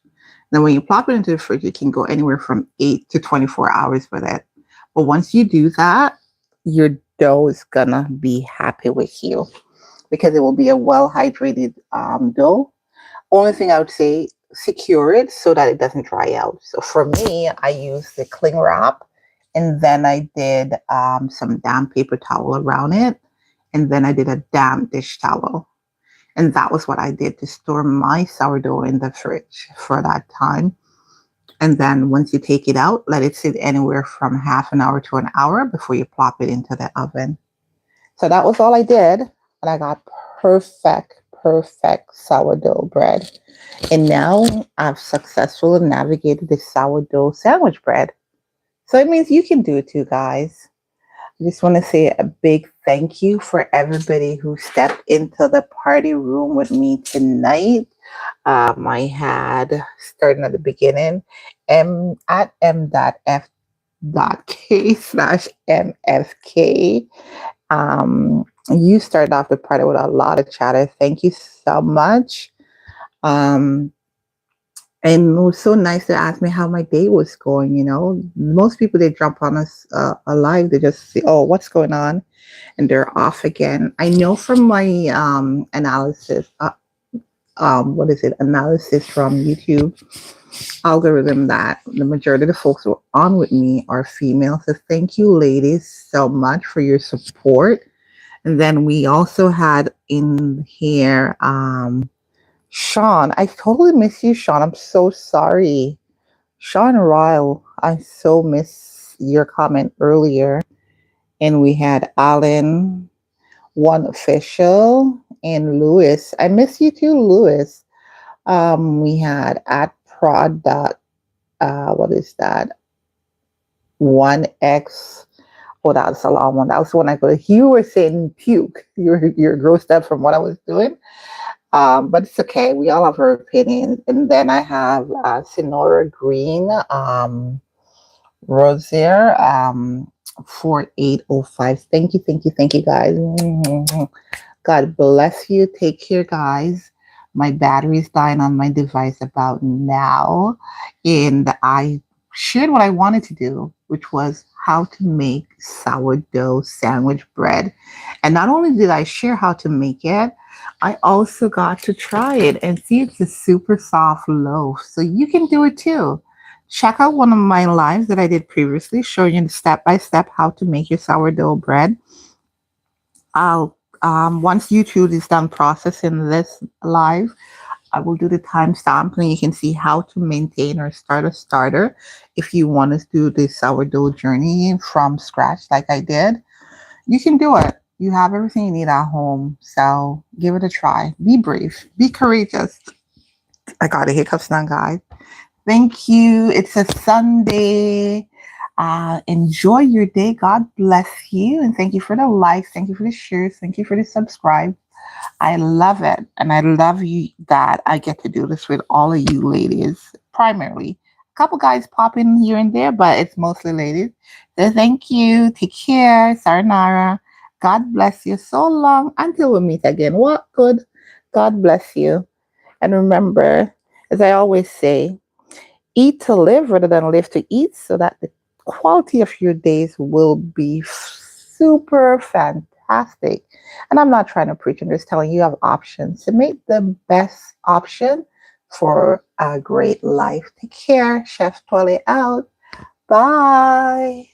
Then when you plop it into the fridge, you can go anywhere from 8 to 24 hours with it. But once you do that, your dough is gonna be happy with you because it will be a well-hydrated dough. Only thing I would say, secure it so that it doesn't dry out. So for me, I use the cling wrap, and then I did some damp paper towel around it, and then I did a damp dish towel. And that was what I did to store my sourdough in the fridge for that time. And then once you take it out, let it sit anywhere from half an hour to an hour before you plop it into the oven. So that was all I did, and I got perfect perfect sourdough bread. And now I've successfully navigated the sourdough sandwich bread. So it means you can do it too, guys. I just want to say a big thank you for everybody who stepped into the party room with me tonight. I had, starting at the beginning, m.f.k/mfk. You started off the party with a lot of chatter. Thank you so much. Um, and it was so nice to ask me how my day was going. You know, most people, they jump on us alive. They just say, "Oh, what's going on?" and they're off again. I know from my analysis, what is it? Analysis from YouTube algorithm, that the majority of the folks who are on with me are female. So thank you, ladies, so much for your support. And then we also had in here Sean. I totally miss you, Sean. I'm so sorry. Sean Ryle, I so miss your comment earlier. And we had Alan, One Official, and Lewis. I miss you too, Lewis. We had at prod dot what is that? 1x. Oh, that's a long one. That was the one I go. You were saying puke. You're grossed up from what I was doing. But it's okay. We all have our opinions. And then I have Sonora Green, Rosier, 4805. Thank you, guys. God bless you. Take care, guys. My battery's dying on my device about now. And I shared what I wanted to do, which was how to make sourdough sandwich bread. And not only did I share how to make it, I also got to try it and see it's a super soft loaf. So you can do it too. Check out one of my lives that I did previously, showing you step by step how to make your sourdough bread. I'll once YouTube is done processing this live, I will do the timestamp and you can see how to maintain or start a starter if you want to do the sourdough journey from scratch like I did. You can do it. You have everything you need at home. So give it a try. Be brave. Be courageous. I got the hiccups now, guys. Thank you. It's a Sunday. Enjoy your day. God bless you. And thank you for the likes. Thank you for the shares. Thank you for the subscribe. I love it. And I love you that I get to do this with all of you ladies, primarily. A couple guys pop in here and there, but it's mostly ladies. So thank you. Take care. Sayonara. God bless you so long until we meet again. What good? God bless you. And remember, as I always say, eat to live rather than live to eat, so that the quality of your days will be super fantastic. And I'm not trying to preach, I'm just telling you have options to make the best option for a great life. Take care. Chef Twellyah out. Bye.